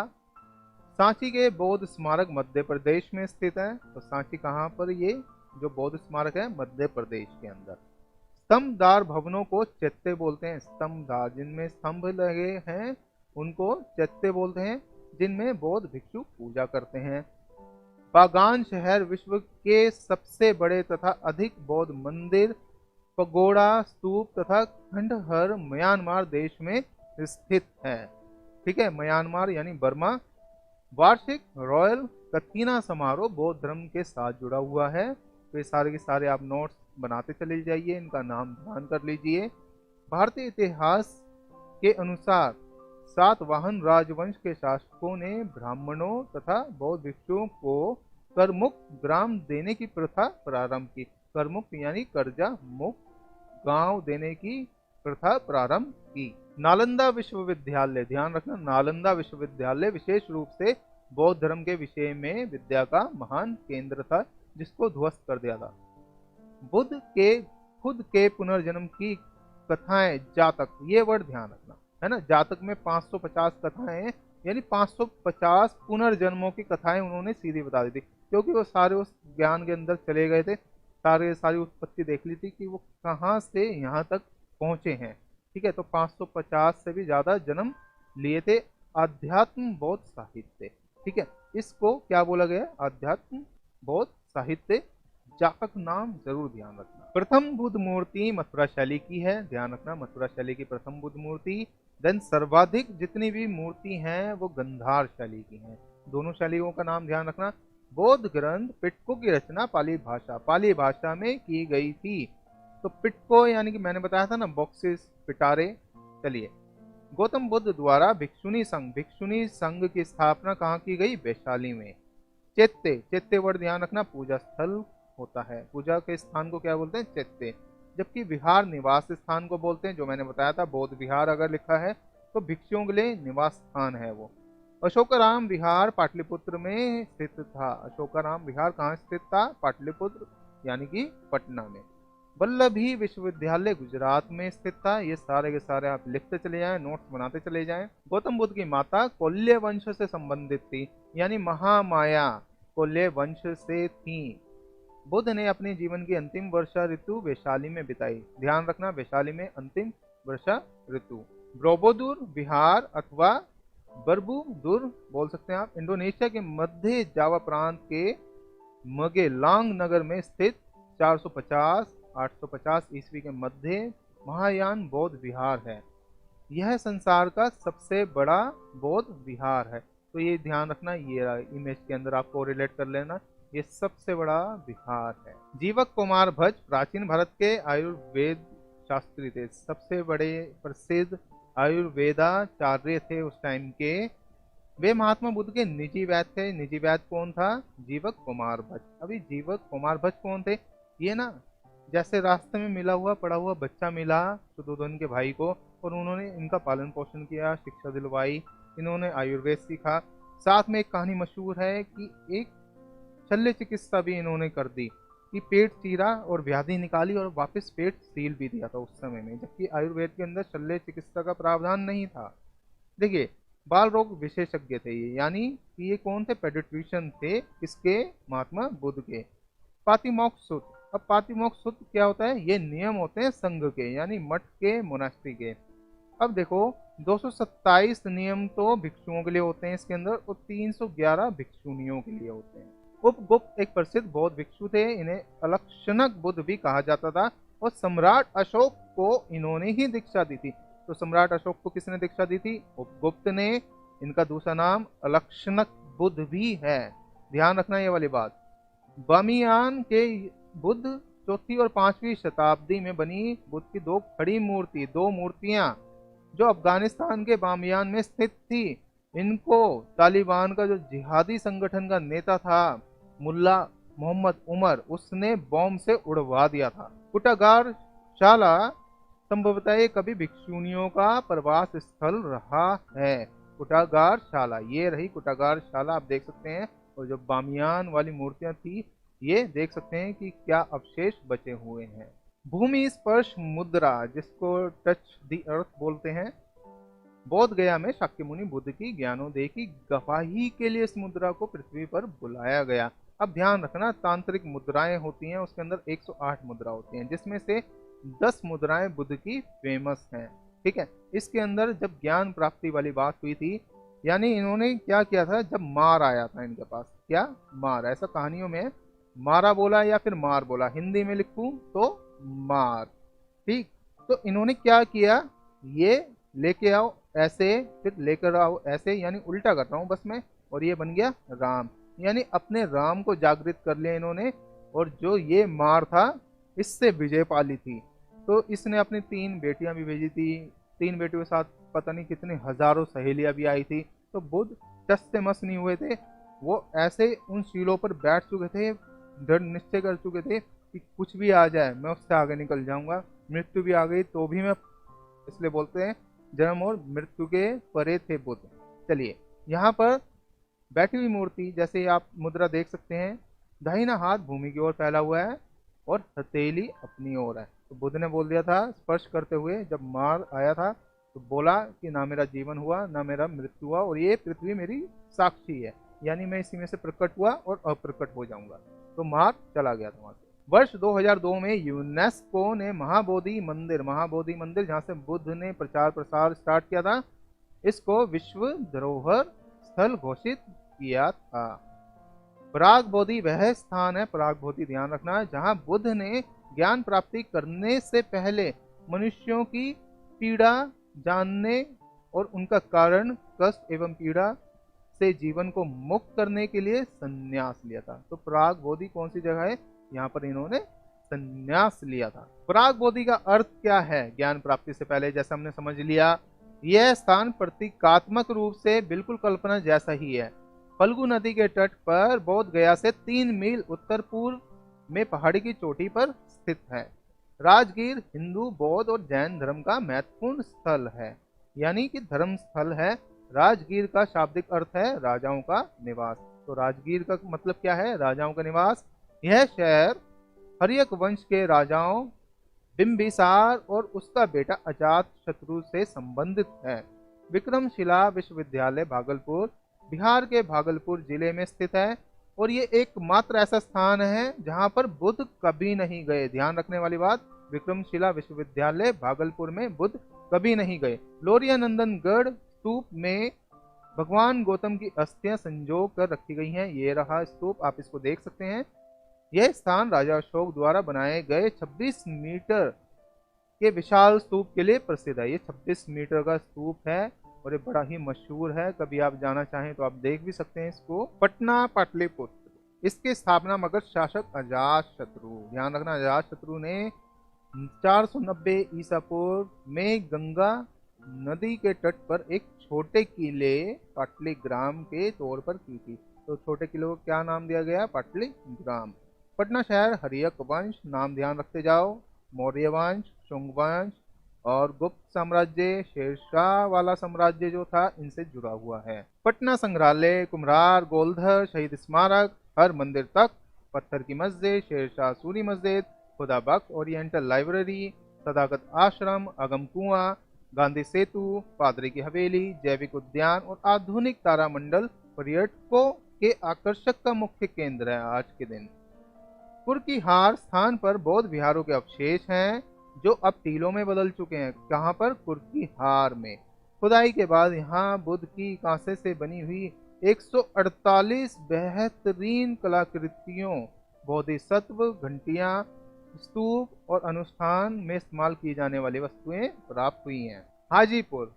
सांची के बौद्ध स्मारक मध्य प्रदेश में स्थित है। तो सांची कहाँ पर, ये जो बौद्ध स्मारक है मध्य प्रदेश के अंदर। स्तंभदार भवनों को चैत्य बोलते हैं। स्तंभदार, जिनमें स्तंभ लगे हैं उनको चैत्य बोलते हैं, जिनमें बौद्ध भिक्षु पूजा करते हैं। बागान शहर विश्व के सबसे बड़े तथा अधिक बौद्ध मंदिर, पगोड़ा, स्तूप तथा खंडहर म्यांमार देश में स्थित है, ठीक है, म्यांमार यानी बर्मा। वार्षिक रॉयल कथीना समारोह बौद्ध धर्म के साथ जुड़ा हुआ है। तो ये सारे के सारे आप नोट्स बनाते चले जाइए, इनका नाम ध्यान कर लीजिए। भारतीय इतिहास के अनुसार सातवाहन राजवंश के शासकों ने ब्राह्मणों तथा बौद्ध भिक्षुओं को करमुक्त ग्राम देने की प्रथा प्रारंभ की। करमुक्त यानी कर्जा मुक्त गांव देने की प्रथा प्रारंभ की। नालंदा विश्वविद्यालय, ध्यान रखना, नालंदा विश्वविद्यालय विशेष रूप से बौद्ध धर्म के विषय में विद्या का महान केंद्र था, जिसको ध्वस्त कर दिया था। बुद्ध के खुद के पुनर्जन्म की कथाएं, जातक, ये वर्ड ध्यान रखना है ना, जातक में 550 कथाएं, यानी 550 पुनर्जन्मों की कथाएं उन्होंने सीधी बता दी थी, क्योंकि वो सारे उस ज्ञान के अंदर चले गए थे, सारी उत्पत्ति देख ली थी कि वो कहाँ से यहाँ तक पहुंचे हैं, ठीक है। तो 550 से भी ज्यादा जन्म लिए थे। अध्यात्म बौद्ध साहित्य, ठीक है, इसको क्या बोला गया, अध्यात्म बौद्ध साहित्य। जातक नाम जरूर ध्यान रखना। प्रथम बुद्ध मूर्ति मथुरा शैली की है, ध्यान रखना, मथुरा शैली की प्रथम बुद्ध मूर्ति। देन सर्वाधिक जितनी भी मूर्ति हैं वो गंधार शैली की हैं। दोनों शैलियों का नाम ध्यान रखना। बौद्ध ग्रंथ पिटको की रचना पाली भाषा में की गई थी। तो पिटको यानी कि मैंने बताया था ना, बॉक्सेस, पिटारे। चलिए, गौतम बुद्ध द्वारा भिक्षुनी संघ की स्थापना कहाँ की गई, वैशाली में। चैत्य वर्ड ध्यान रखना, पूजा स्थल होता है, पूजा के स्थान को क्या बोलते हैं, चैत्य। जबकि विहार निवास स्थान को बोलते हैं, जो मैंने बताया था, बौद्ध विहार अगर लिखा है तो भिक्षुओं के लिए निवास स्थान है वो। अशोकाराम विहार पाटलिपुत्र में स्थित था। अशोकाराम विहार कहाँ स्थित था, पाटलिपुत्र यानी कि पटना में। वल्लभी विश्वविद्यालय गुजरात में स्थित था। ये सारे के सारे आप लिखते चले जाएं, नोट्स बनाते चले जाएं। गौतम बुद्ध की माता कौल्य वंश से संबंधित थी, यानी महामाया कौल्य वंश से थी। बुद्ध ने अपने जीवन की अंतिम वर्षा ऋतु वैशाली में बिताई। ध्यान रखना, वैशाली में अंतिम वर्षा ऋतु। ब्रोबोदुर विहार अथवा बरबुदुर बोल सकते हैं आप, इंडोनेशिया के मध्य जावा प्रांत के मगेलांग नगर में स्थित 450-850 ईस्वी के मध्य महायान बौद्ध विहार है। यह संसार का सबसे बड़ा बौद्ध विहार है। तो ये ध्यान रखना, ये इमेज के अंदर आपको रिलेट कर लेना, ये सबसे बड़ा विहार है। जीवक कुमार भट्ट प्राचीन भारत के आयुर्वेद शास्त्री थे, सबसे बड़े प्रसिद्ध आयुर्वेदाचार्य थे उस टाइम के। वे महात्मा बुद्ध के निजी वैद्य थे। निजी वैद्य कौन था, जीवक कुमार भट्ट। अभी जीवक कुमार भट्ट कौन थे, ये ना जैसे रास्ते में मिला हुआ पड़ा हुआ बच्चा मिला शुद्धोधन के भाई को, और उन्होंने इनका पालन पोषण किया, शिक्षा दिलवाई, इन्होंने आयुर्वेद सीखा। साथ में एक कहानी मशहूर है कि एक शल्य चिकित्सा भी इन्होंने कर दी, कि पेट चीरा और व्याधि निकाली और वापस पेट सील भी दिया था उस समय में, जबकि आयुर्वेद के अंदर शल्य चिकित्सा का प्रावधान नहीं था। देखिए, बाल रोग विशेषज्ञ थे ये, यानी कि ये कौन थे? पेडिट्रिशियन थे, किसके? महात्मा बुद्ध के। पातिमोक्ष सूत्र। अब पातिमोक्ष सूत्र क्या होता है? ये नियम होते हैं संघ के, यानी मठ के, मोनास्ट्री के। अब देखो, 227 नियम तो भिक्षुओं के लिए होते हैं इसके अंदर, और 311 भिक्षुणियों के लिए होते हैं। उपगुप्त एक प्रसिद्ध बौद्ध भिक्षु थे, इन्हें अलक्षणक बुद्ध भी कहा जाता था, और सम्राट अशोक को इन्होंने ही दीक्षा दी थी। तो सम्राट अशोक को किसने दीक्षा दी थी? उपगुप्त ने। इनका दूसरा नाम अलक्षणक बुद्ध भी है, ध्यान रखना ये वाली बात। बामियान के बुद्ध 4वीं और 5वीं शताब्दी में बनी बुद्ध की दो खड़ी मूर्ति, दो मूर्तियां जो अफगानिस्तान के बामियान में स्थित थी, इनको तालिबान का जो जिहादी संगठन का नेता था मुल्ला मोहम्मद उमर, उसने बॉम्ब से उड़वा दिया था। कुटागार शाला संभवतः ये कभी भिक्षुणियों का प्रवास स्थल रहा है। कुटागार शाला, ये रही कुटागार शाला, आप देख सकते हैं। और जो बामियान वाली मूर्तियां थी, ये देख सकते हैं कि क्या अवशेष बचे हुए हैं। भूमि स्पर्श मुद्रा, जिसको टच द अर्थ बोलते हैं, बोध गया में शाक्य मुनि बुद्ध की ज्ञानोदय की गवाही के लिए इस मुद्रा को पृथ्वी पर बुलाया गया। अब ध्यान रखना, तांत्रिक मुद्राएं होती हैं, उसके अंदर 108 मुद्रा होती हैं, जिसमें से 10 मुद्राएं बुद्ध की फेमस हैं। ठीक है, इसके अंदर जब ज्ञान प्राप्ति वाली बात हुई थी, यानी इन्होंने क्या किया था, जब मार आया था इनके पास, क्या मार, ऐसा कहानियों में मारा बोला या फिर मार बोला, हिंदी में लिखूं तो मार। ठीक, तो इन्होंने क्या किया, ये लेके आओ ऐसे, फिर लेकर आओ ऐसे, यानी उल्टा कर रहा हूं बस मैं, और ये बन गया राम, यानी अपने राम को जागृत कर लिया इन्होंने। और जो ये मार था, इससे विजय पाली थी। तो इसने अपनी 3 बेटियां भी भेजी थी, 3 बेटियों के साथ पता नहीं कितने हजारों सहेलियां भी आई थी। तो बुद्ध टस से मस नहीं हुए थे, वो ऐसे उन शीलों पर बैठ चुके थे, दृढ़ निश्चय कर चुके थे कि कुछ भी आ जाए मैं उससे आगे निकल जाऊंगा, मृत्यु भी आ गई तो भी मैं, इसलिए बोलते हैं जन्म और मृत्यु के परे थे बुद्ध। चलिए, यहाँ पर बैठी हुई मूर्ति, जैसे आप मुद्रा देख सकते हैं, दाहिना हाथ भूमि की ओर फैला हुआ है और हथेली अपनी ओर है। तो बुद्ध ने बोल दिया था स्पर्श करते हुए, जब मार आया था तो बोला कि ना मेरा जीवन हुआ ना मेरा मृत्यु हुआ, और ये पृथ्वी मेरी साक्षी है, यानी मैं इसी में से प्रकट हुआ और अप्रकट हो जाऊंगा। तो मार चला गया था वहां से। वर्ष 2002 में यूनेस्को ने महाबोधि मंदिर जहां से बुद्ध ने प्रचार प्रसार स्टार्ट किया था, इसको विश्व धरोहर स्थल घोषित किया था। पराग बोधि वह स्थान है, पराग बोधि ध्यान रखना, जहां बुद्ध ने ज्ञान प्राप्ति करने से पहले मनुष्यों की पीड़ा जानने और उनका कारण, कष्ट एवं पीड़ा से जीवन को मुक्त करने के लिए संन्यास लिया था। तो पराग बोधि कौन सी जगह है? यहाँ पर इन्होंने संन्यास लिया था। पराग बोधि का अर्थ क्या है? ज्ञान प्राप्ति से पहले, जैसा हमने समझ लिया, यह स्थान प्रतीकात्मक रूप से बिल्कुल कल्पना जैसा ही है। फल्गु नदी के तट पर बोध गया से 3 मील उत्तर पूर्व में पहाड़ी की चोटी पर स्थित है। राजगीर हिंदू, बौद्ध और जैन धर्म का महत्वपूर्ण स्थल है, यानी कि धर्म स्थल है। राजगीर का शाब्दिक अर्थ है राजाओं का निवास। तो राजगीर का मतलब क्या है? राजाओं का निवास। यह शहर हर्यक वंश के राजाओं बिंबिसार और उसका बेटा अजात शत्रु से संबंधित है। विक्रमशिला विश्वविद्यालय भागलपुर बिहार के भागलपुर जिले में स्थित है, और ये एकमात्र ऐसा स्थान है जहां पर बुद्ध कभी नहीं गए। ध्यान रखने वाली बात, विक्रमशिला विश्वविद्यालय भागलपुर में बुद्ध कभी नहीं गए। लोरिया नंदनगढ़ स्तूप में भगवान गौतम की अस्थियां संजो कर रखी गई हैं। ये रहा स्तूप, आप इसको देख सकते हैं। यह स्थान राजा अशोक द्वारा बनाए गए 26 मीटर के विशाल स्तूप के लिए प्रसिद्ध है। ये 26 मीटर का स्तूप है और ये बड़ा ही मशहूर है। कभी आप जाना चाहें तो आप देख भी सकते हैं इसको। पटना पाटलिपुत्र, इसकी स्थापना मगध शासक अजात शत्रु, ध्यान रखना, अजात शत्रु ने 490 ईसा पूर्व में गंगा नदी के तट पर एक छोटे किले पाटलिग्राम के तौर पर की थी। तो छोटे किले को क्या नाम दिया गया? पाटलिग्राम। पटना शहर हर्यक वंश, नाम ध्यान रखते जाओ, मौर्य वंश, शुंग वंश और गुप्त साम्राज्य, शेरशाह वाला साम्राज्य जो था, इनसे जुड़ा हुआ है। पटना संग्रहालय, कुम्हरार, गोलघर, शहीद स्मारक, हर मंदिर तक, पत्थर की मस्जिद, शेरशाह सूरी मस्जिद, खुदा बख्श ओरिएंटल लाइब्रेरी, सदाकत आश्रम, अगम कुआं, गांधी सेतु, पादरी की हवेली, जैविक उद्यान और आधुनिक तारामंडल पर्यटकों के आकर्षक का मुख्य केंद्र है आज के दिन। कुर्की हार स्थान पर बौद्ध विहारों के अवशेष हैं जो अब टीलों में बदल चुके हैं। कहाँ पर? कुर्की हार में। खुदाई के बाद यहाँ बुद्ध की कांसे से बनी हुई 148 बेहतरीन कलाकृतियों, बोधिसत्व, घंटियां, स्तूप और अनुष्ठान में इस्तेमाल की जाने वाली वस्तुएं प्राप्त हुई हैं। हाजीपुर,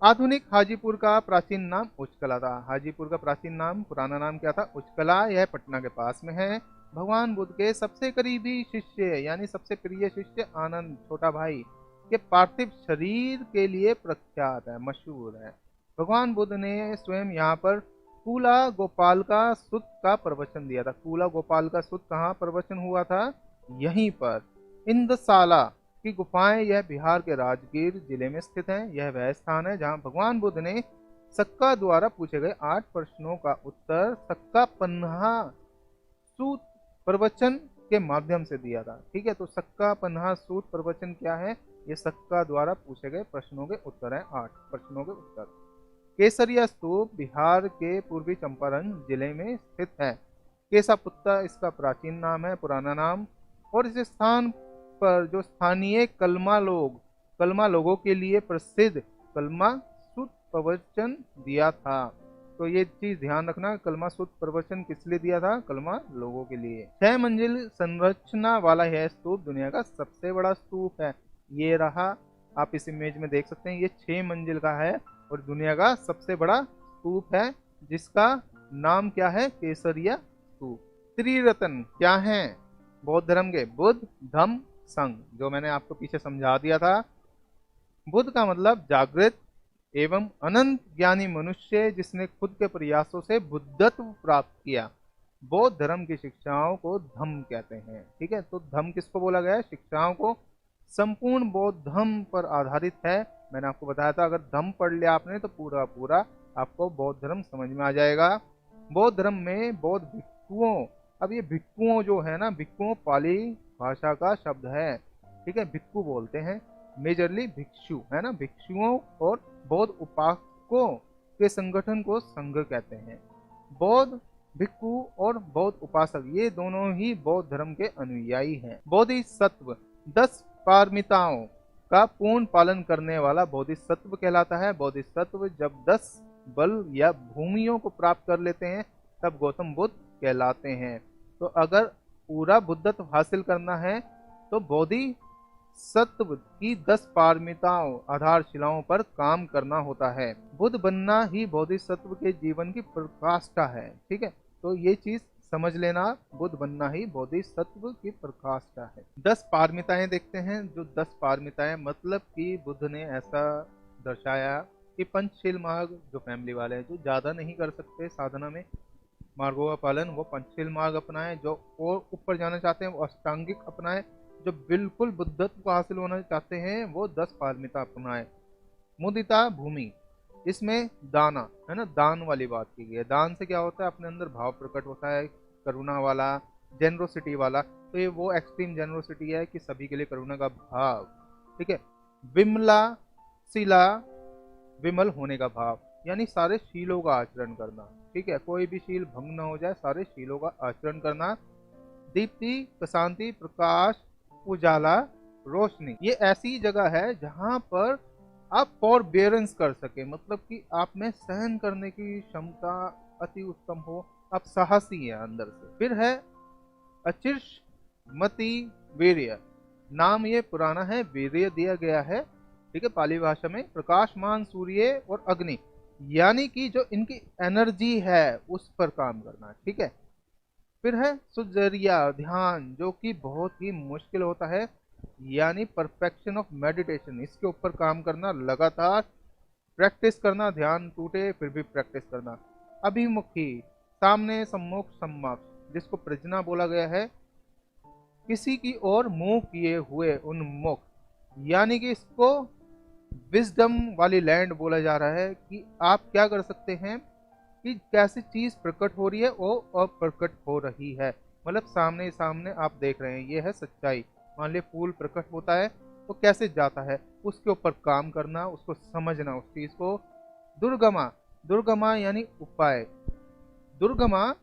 आधुनिक हाजीपुर का प्राचीन नाम उच्चकला था। हाजीपुर का प्राचीन नाम, पुराना नाम क्या था? उच्चकला। यह पटना के पास में है। भगवान बुद्ध के सबसे करीबी शिष्य यानी सबसे प्रिय शिष्य आनंद, छोटा भाई, के पार्थिव शरीर के लिए प्रख्यात है, मशहूर है। भगवान बुद्ध ने स्वयं यहाँ पर कूला गोपाल का सुत का प्रवचन दिया था। कूला गोपाल का सुत कहाँ प्रवचन हुआ था? यहीं पर। इंदसाला की गुफाएं, यह बिहार के राजगीर जिले में स्थित है। यह वह स्थान है जहां भगवान बुद्ध ने सक्का द्वारा पूछे गए 8 प्रश्नों का उत्तर सक्का पन्हा सूत प्रवचन के माध्यम से दिया था। ठीक है, तो सक्का पन्हा सूत प्रवचन क्या है? ये सक्का द्वारा पूछे गए प्रश्नों के उत्तर है, 8 प्रश्नों के उत्तर। केसरिया स्तूप बिहार के पूर्वी चंपारण जिले में स्थित है। केसापुत्ता इसका प्राचीन नाम है, पुराना नाम। और इस स्थान पर जो स्थानीय कलमा लोगों के लिए प्रसिद्ध कलमा सूत प्रवचन दिया था। तो ये चीज ध्यान रखना, कलमा सूत प्रवचन किस लिए दिया था? कलमा लोगों के लिए। 6 मंजिल संरचना वाला यह स्तूप दुनिया का सबसे बड़ा स्तूप है। ये रहा, आप इस इमेज में देख सकते हैं, ये 6 मंजिल का है और दुनिया का सबसे बड़ा स्तूप है, जिसका नाम क्या है? केसरिया स्तूप। त्रिरत्न क्या है बौद्ध धर्म के? बुद्ध, धम्म, संघ, जो मैंने आपको पीछे समझा दिया था। बुद्ध का मतलब जागृत एवं अनंत ज्ञानी मनुष्य जिसने खुद के प्रयासों से बुद्धत्व प्राप्त किया। बौद्ध धर्म की शिक्षाओं को धम्म कहते हैं। ठीक है, तो धम्म किसको बोला गया है? शिक्षाओं को। संपूर्ण बौद्ध धम्म पर आधारित है। मैंने आपको बताया था, अगर धम्म पढ़ लिया आपने तो पूरा पूरा आपको बौद्ध धर्म समझ में आ जाएगा। बौद्ध धर्म में बौद्ध भिक्षुओं, अब ये भिक्षुओं जो है ना, भिक्षुओं पाली भाषा का शब्द है। ठीक है, भिक्षु बोलते हैं, मेजरली भिक्षु है ना। भिक्षुओं और बौद्ध उपासकों के संगठन को संघ कहते हैं। बौद्ध भिक्षु और बौद्ध उपासक ये दोनों ही बौद्ध धर्म के अनुयायी हैं। बोधिसत्व 10 पारमिताओं का पूर्ण पालन करने वाला बोधिसत्व कहलाता है। बोधिसत्व जब 10 बल या भूमियों को प्राप्त कर लेते हैं तब गौतम बुद्ध कहलाते हैं। तो अगर पूरा बुद्धत्व हासिल करना है तो बोधिसत्व की 10 पारमिताओं आधारशिलाओं पर काम करना होता है। बुद्ध बनना ही बोधिसत्व के जीवन की प्रकाष्ठा है। ठीक है, तो ये चीज समझ लेना, बुद्ध बनना ही बोधिसत्व की प्रकाष्ठा है। 10 पारमिताएं देखते हैं। जो 10 पारमिताएं मतलब कि बुद्ध ने ऐसा दर्शाया कि पंचशील मार्ग, जो फैमिली वाले हैं जो ज्यादा नहीं कर सकते साधना में मार्गों का पालन, वो पंचशील मार्ग अपनाएं। जो और ऊपर जाना चाहते हैं वो अष्टांगिक अपनाएं। जो बिल्कुल बुद्धत्व को हासिल होना चाहते हैं वो 10 पारमिता अपनाएं। मुदिता भूमि, इसमें दाना है ना, दान वाली बात की गई है। दान से क्या होता है? अपने अंदर भाव प्रकट होता है, करुणा वाला, जेनरोसिटी वाला। तो ये वो एक्सट्रीम जेनरोसिटी है कि सभी के लिए करुणा का भाव। ठीक है। विमला शिला, विमल होने का भाव, यानी सारे शीलों का आचरण करना। ठीक है, कोई भी शील भंग न हो जाए, सारे शीलों का आचरण करना। दीप्ति, प्रशांति, प्रकाश, उजाला, रोशनी, ये ऐसी जगह है जहां पर आप फॉरबेरेंस कर सके, मतलब कि आप में सहन करने की क्षमता अति उत्तम हो, आप साहसी है अंदर से। फिर है अचिर्ष मति वीर्य, नाम ये पुराना है, वीर्य दिया गया है। ठीक है, पाली भाषा में प्रकाशमान सूर्य और अग्नि, यानी कि जो इनकी एनर्जी है उस पर काम करना। ठीक है। फिर है सुजरिया, ध्यान, जो कि बहुत ही मुश्किल होता है, यानी परफेक्शन ऑफ मेडिटेशन, इसके ऊपर काम करना, लगातार प्रैक्टिस करना, ध्यान टूटे फिर भी प्रैक्टिस करना। अभिमुखी, सामने, सम्मुख, सम्मख, जिसको प्रज्ञा बोला गया है, किसी की ओर मुंह किए हुए उन्मुख, यानी कि इसको विजडम वाली लैंड बोला जा रहा है कि आप क्या कर सकते हैं कि कैसी चीज प्रकट हो रही है और अप्रकट हो रही है, मतलब सामने सामने आप देख रहे हैं, ये है सच्चाई। मान लीजिए फूल प्रकट होता है तो कैसे जाता है, उसके ऊपर काम करना, उसको समझना, उस चीज को। दुर्गमा, दुर्गमा यानी उपाय, दुर्गमा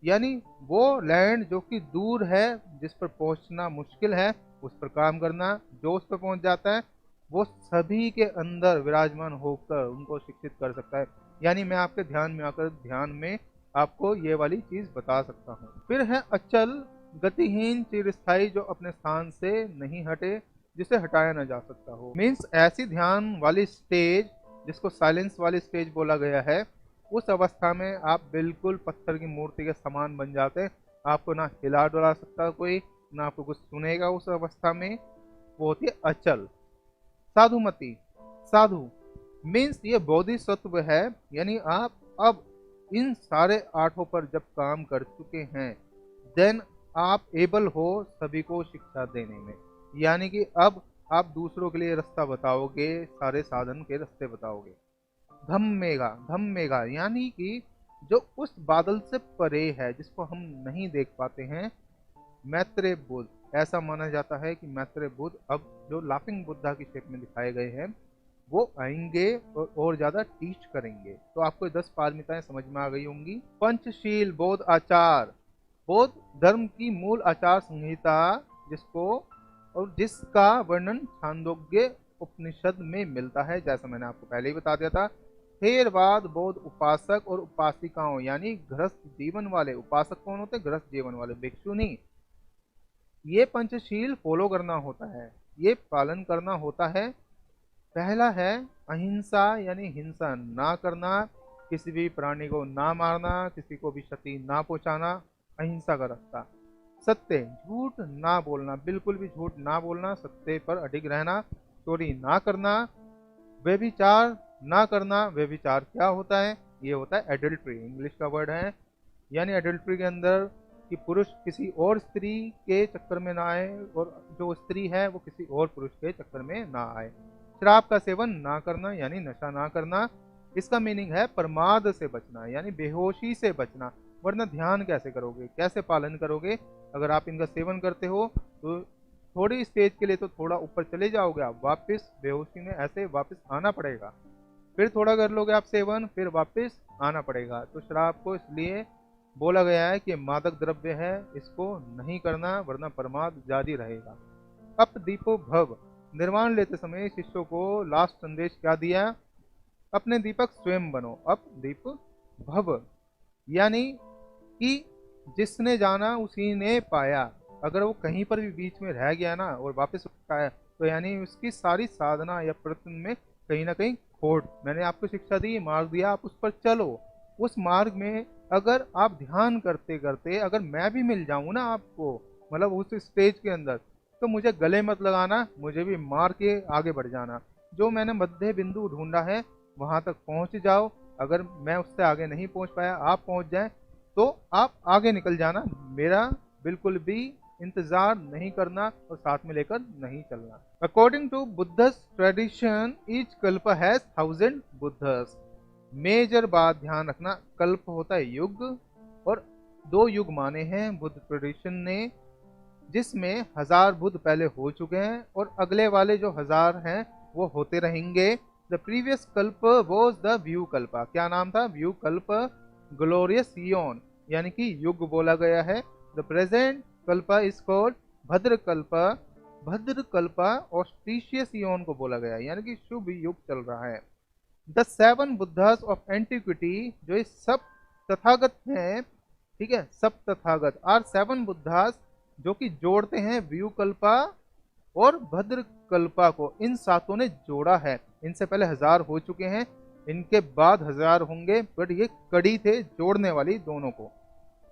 यानी वो लैंड जो कि दूर है, जिस पर पहुंचना मुश्किल है, उस पर काम करना। जो उस पर पहुंच जाता है वो सभी के अंदर विराजमान होकर उनको शिक्षित कर सकता है। यानी मैं आपके ध्यान में आकर ध्यान में आपको ये वाली चीज बता सकता हूँ। फिर है अचल, गतिहीन, चिरस्थायी, जो अपने स्थान से नहीं हटे, जिसे हटाया ना जा सकता हो। मीन्स ऐसी ध्यान वाली स्टेज जिसको साइलेंस वाली स्टेज बोला गया है, उस अवस्था में आप बिल्कुल पत्थर की मूर्ति के समान बन जाते हैं। आपको ना हिला डुला सकता कोई, ना आपको कुछ सुनेगा उस अवस्था में। वो होती है अचल। साधुमति, साधु मीन्स ये बोधिसत्व है, यानी आप अब इन सारे आठों पर जब काम कर चुके हैं, देन आप एबल हो सभी को शिक्षा देने में। यानी कि अब आप दूसरों के लिए रास्ता बताओगे, सारे साधन के रास्ते बताओगे। धम्मेगा, धम्मेगा यानी कि जो उस बादल से परे है, जिसको हम नहीं देख पाते हैं। मैत्रेय बुद्ध, ऐसा माना जाता है कि मैत्रेय बुद्ध अब जो लाफिंग बुद्धा की शेप में दिखाए गए हैं, वो आएंगे और ज्यादा टीच करेंगे। तो आपको 10 पारमिताएं समझ में आ गई होंगी। पंचशील बौद्ध आचार, बौद्ध धर्म की मूल आचार संहिता, जिसको और जिसका वर्णन छांदोग्य उपनिषद में मिलता है, जैसा मैंने आपको पहले ही बता दिया था। थेरवाद बौद्ध उपासक और उपासिकाओं, यानी गृहस्थ जीवन वाले। उपासक कौन होते हैं? गृहस्थ जीवन वाले भिक्षु नहीं। ये पंचशील फॉलो करना होता है, ये पालन करना होता है। पहला है अहिंसा, यानी हिंसा ना करना, किसी भी प्राणी को ना मारना, किसी को भी क्षति ना पहुंचाना, अहिंसा का रास्ता। सत्य, झूठ ना बोलना, बिल्कुल भी झूठ ना बोलना, सत्य पर अडिग रहना। चोरी ना करना, व्यभिचार ना करना। व्यभिचार क्या होता है? ये होता है एडल्ट्री, इंग्लिश का वर्ड है। यानी एडल्ट्री के अंदर कि पुरुष किसी और स्त्री के चक्कर में ना आए, और जो स्त्री है वो किसी और पुरुष के चक्कर में ना आए। शराब का सेवन ना करना, यानी नशा ना करना। इसका मीनिंग है प्रमाद से बचना, यानी बेहोशी से बचना। वरना ध्यान कैसे करोगे, कैसे पालन करोगे? अगर आप इनका सेवन करते हो तो थोड़ी स्टेज के लिए तो थोड़ा ऊपर चले जाओगे, आप वापस बेहोशी में ऐसे वापस आना पड़ेगा। फिर थोड़ा कर लोगे आप सेवन, फिर वापस आना पड़ेगा। तो शराब को इसलिए बोला गया है कि मादक द्रव्य है, इसको नहीं करना, वरना प्रमाद जारी रहेगा। अप दीपो भव, निर्वाण लेते समय शिष्यों को लास्ट संदेश क्या दिया? अपने दीपक स्वयं बनो। अप दीप भव यानी कि जिसने जाना उसी ने पाया। अगर वो कहीं पर भी बीच में रह गया ना और वापस आया, तो यानी उसकी सारी साधना या प्रयत्न में कहीं ना कहीं खोट। मैंने आपको शिक्षा दी, मार्ग दिया, आप उस पर चलो। उस मार्ग में अगर आप ध्यान करते करते अगर मैं भी मिल जाऊं ना आपको, मतलब उस स्टेज के अंदर, तो मुझे गले मत लगाना, मुझे भी मार के आगे बढ़ जाना। जो मैंने मध्य बिंदु ढूंढा है वहां तक पहुंच जाओ। अगर मैं उससे आगे नहीं पहुंच पाया, आप पहुंच जाए, तो आप आगे निकल जाना। मेरा बिल्कुल भी इंतजार नहीं करना और साथ में लेकर नहीं चलना। अकॉर्डिंग टू बुद्धस ट्रेडिशन, ईच कल्प हैज 1000 बुद्धस। मेजर बात ध्यान रखना, कल्प होता है युग, और 2 युग माने हैं बुद्ध ट्रेडिशन ने, जिसमें 1000 बुद्ध पहले हो चुके हैं और अगले वाले जो 1000 हैं वो होते रहेंगे। द प्रीवियस कल्प वॉज द व्यू कल्पा। क्या नाम था? व्यू कल्प, ग्लोरियस ईओन, यानी कि युग बोला गया है। The present Kalpa is called भद्र कल्पा। भद्र कल्पा ऑस्ट्रीशियस ईओन को बोला गया है, यानी कि शुभ युग चल रहा है। द 7 बुद्धास ऑफ एंटिक्विटी, जो ये सब तथागत हैं, ठीक है, सब तथागत आर 7 बुद्धास, जो कि जोड़ते हैं व्यू कल्पा और भद्र कल्पा को। इन सातों ने जोड़ा है। इनसे पहले 1000 हो चुके हैं, इनके बाद 1000 होंगे, बट ये कड़ी थे जोड़ने वाली दोनों को।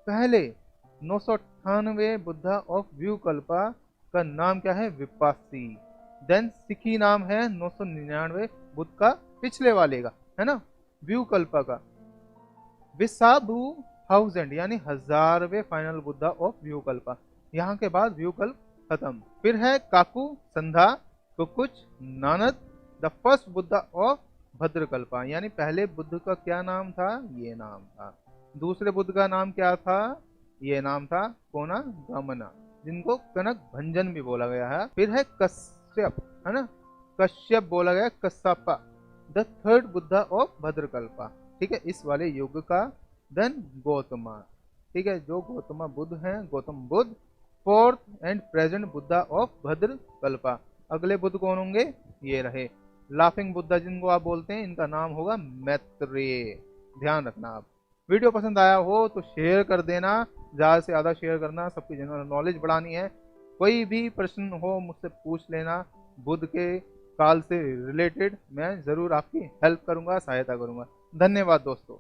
पहले 998 बुद्धा ऑफ व्यू कल्पा का नाम क्या है? विपासी। देन सिखी नाम है 999 बुद्ध का पिछले वाले का, है ना, व्यू कल्पा का। विसाभु 1000 यानी 1000वें फाइनल बुद्धा ऑफ व्यू कल्पा। यहाँ के बाद व्यूकल्प खत्म। फिर है काकू, संधा, कुकुच, नानद, the first Buddha of Bhadrakalpa, यानी पहले बुद्ध का क्या नाम था, ये नाम था। दूसरे बुद्ध का नाम क्या था, ये नाम था कोना गमना, जिनको कनक भंजन भी बोला गया है। फिर है कश्यप, है ना, कश्यप बोला गया, कश्यपा, द थर्ड बुद्धा ऑफ भद्रकल्पा, ठीक है, इस वाले युग का। देन गौतमा, ठीक है, जो गौतमा बुद्ध हैं, Gautam Buddha fourth and present Buddha of Bhadrakalpa. अगले बुद्ध कौन होंगे, ये रहे लाफिंग बुद्धा, जिनको आप बोलते हैं, इनका नाम होगा मैत्रेय। ध्यान रखना। आप वीडियो पसंद आया हो तो शेयर कर देना, ज़्यादा से ज़्यादा शेयर करना, सबकी जनरल नॉलेज बढ़ानी है। कोई भी प्रश्न हो मुझसे पूछ लेना, बुद्ध के काल से रिलेटेड मैं ज़रूर आपकी हेल्प करूंगा, सहायता करूंगा। धन्यवाद दोस्तों।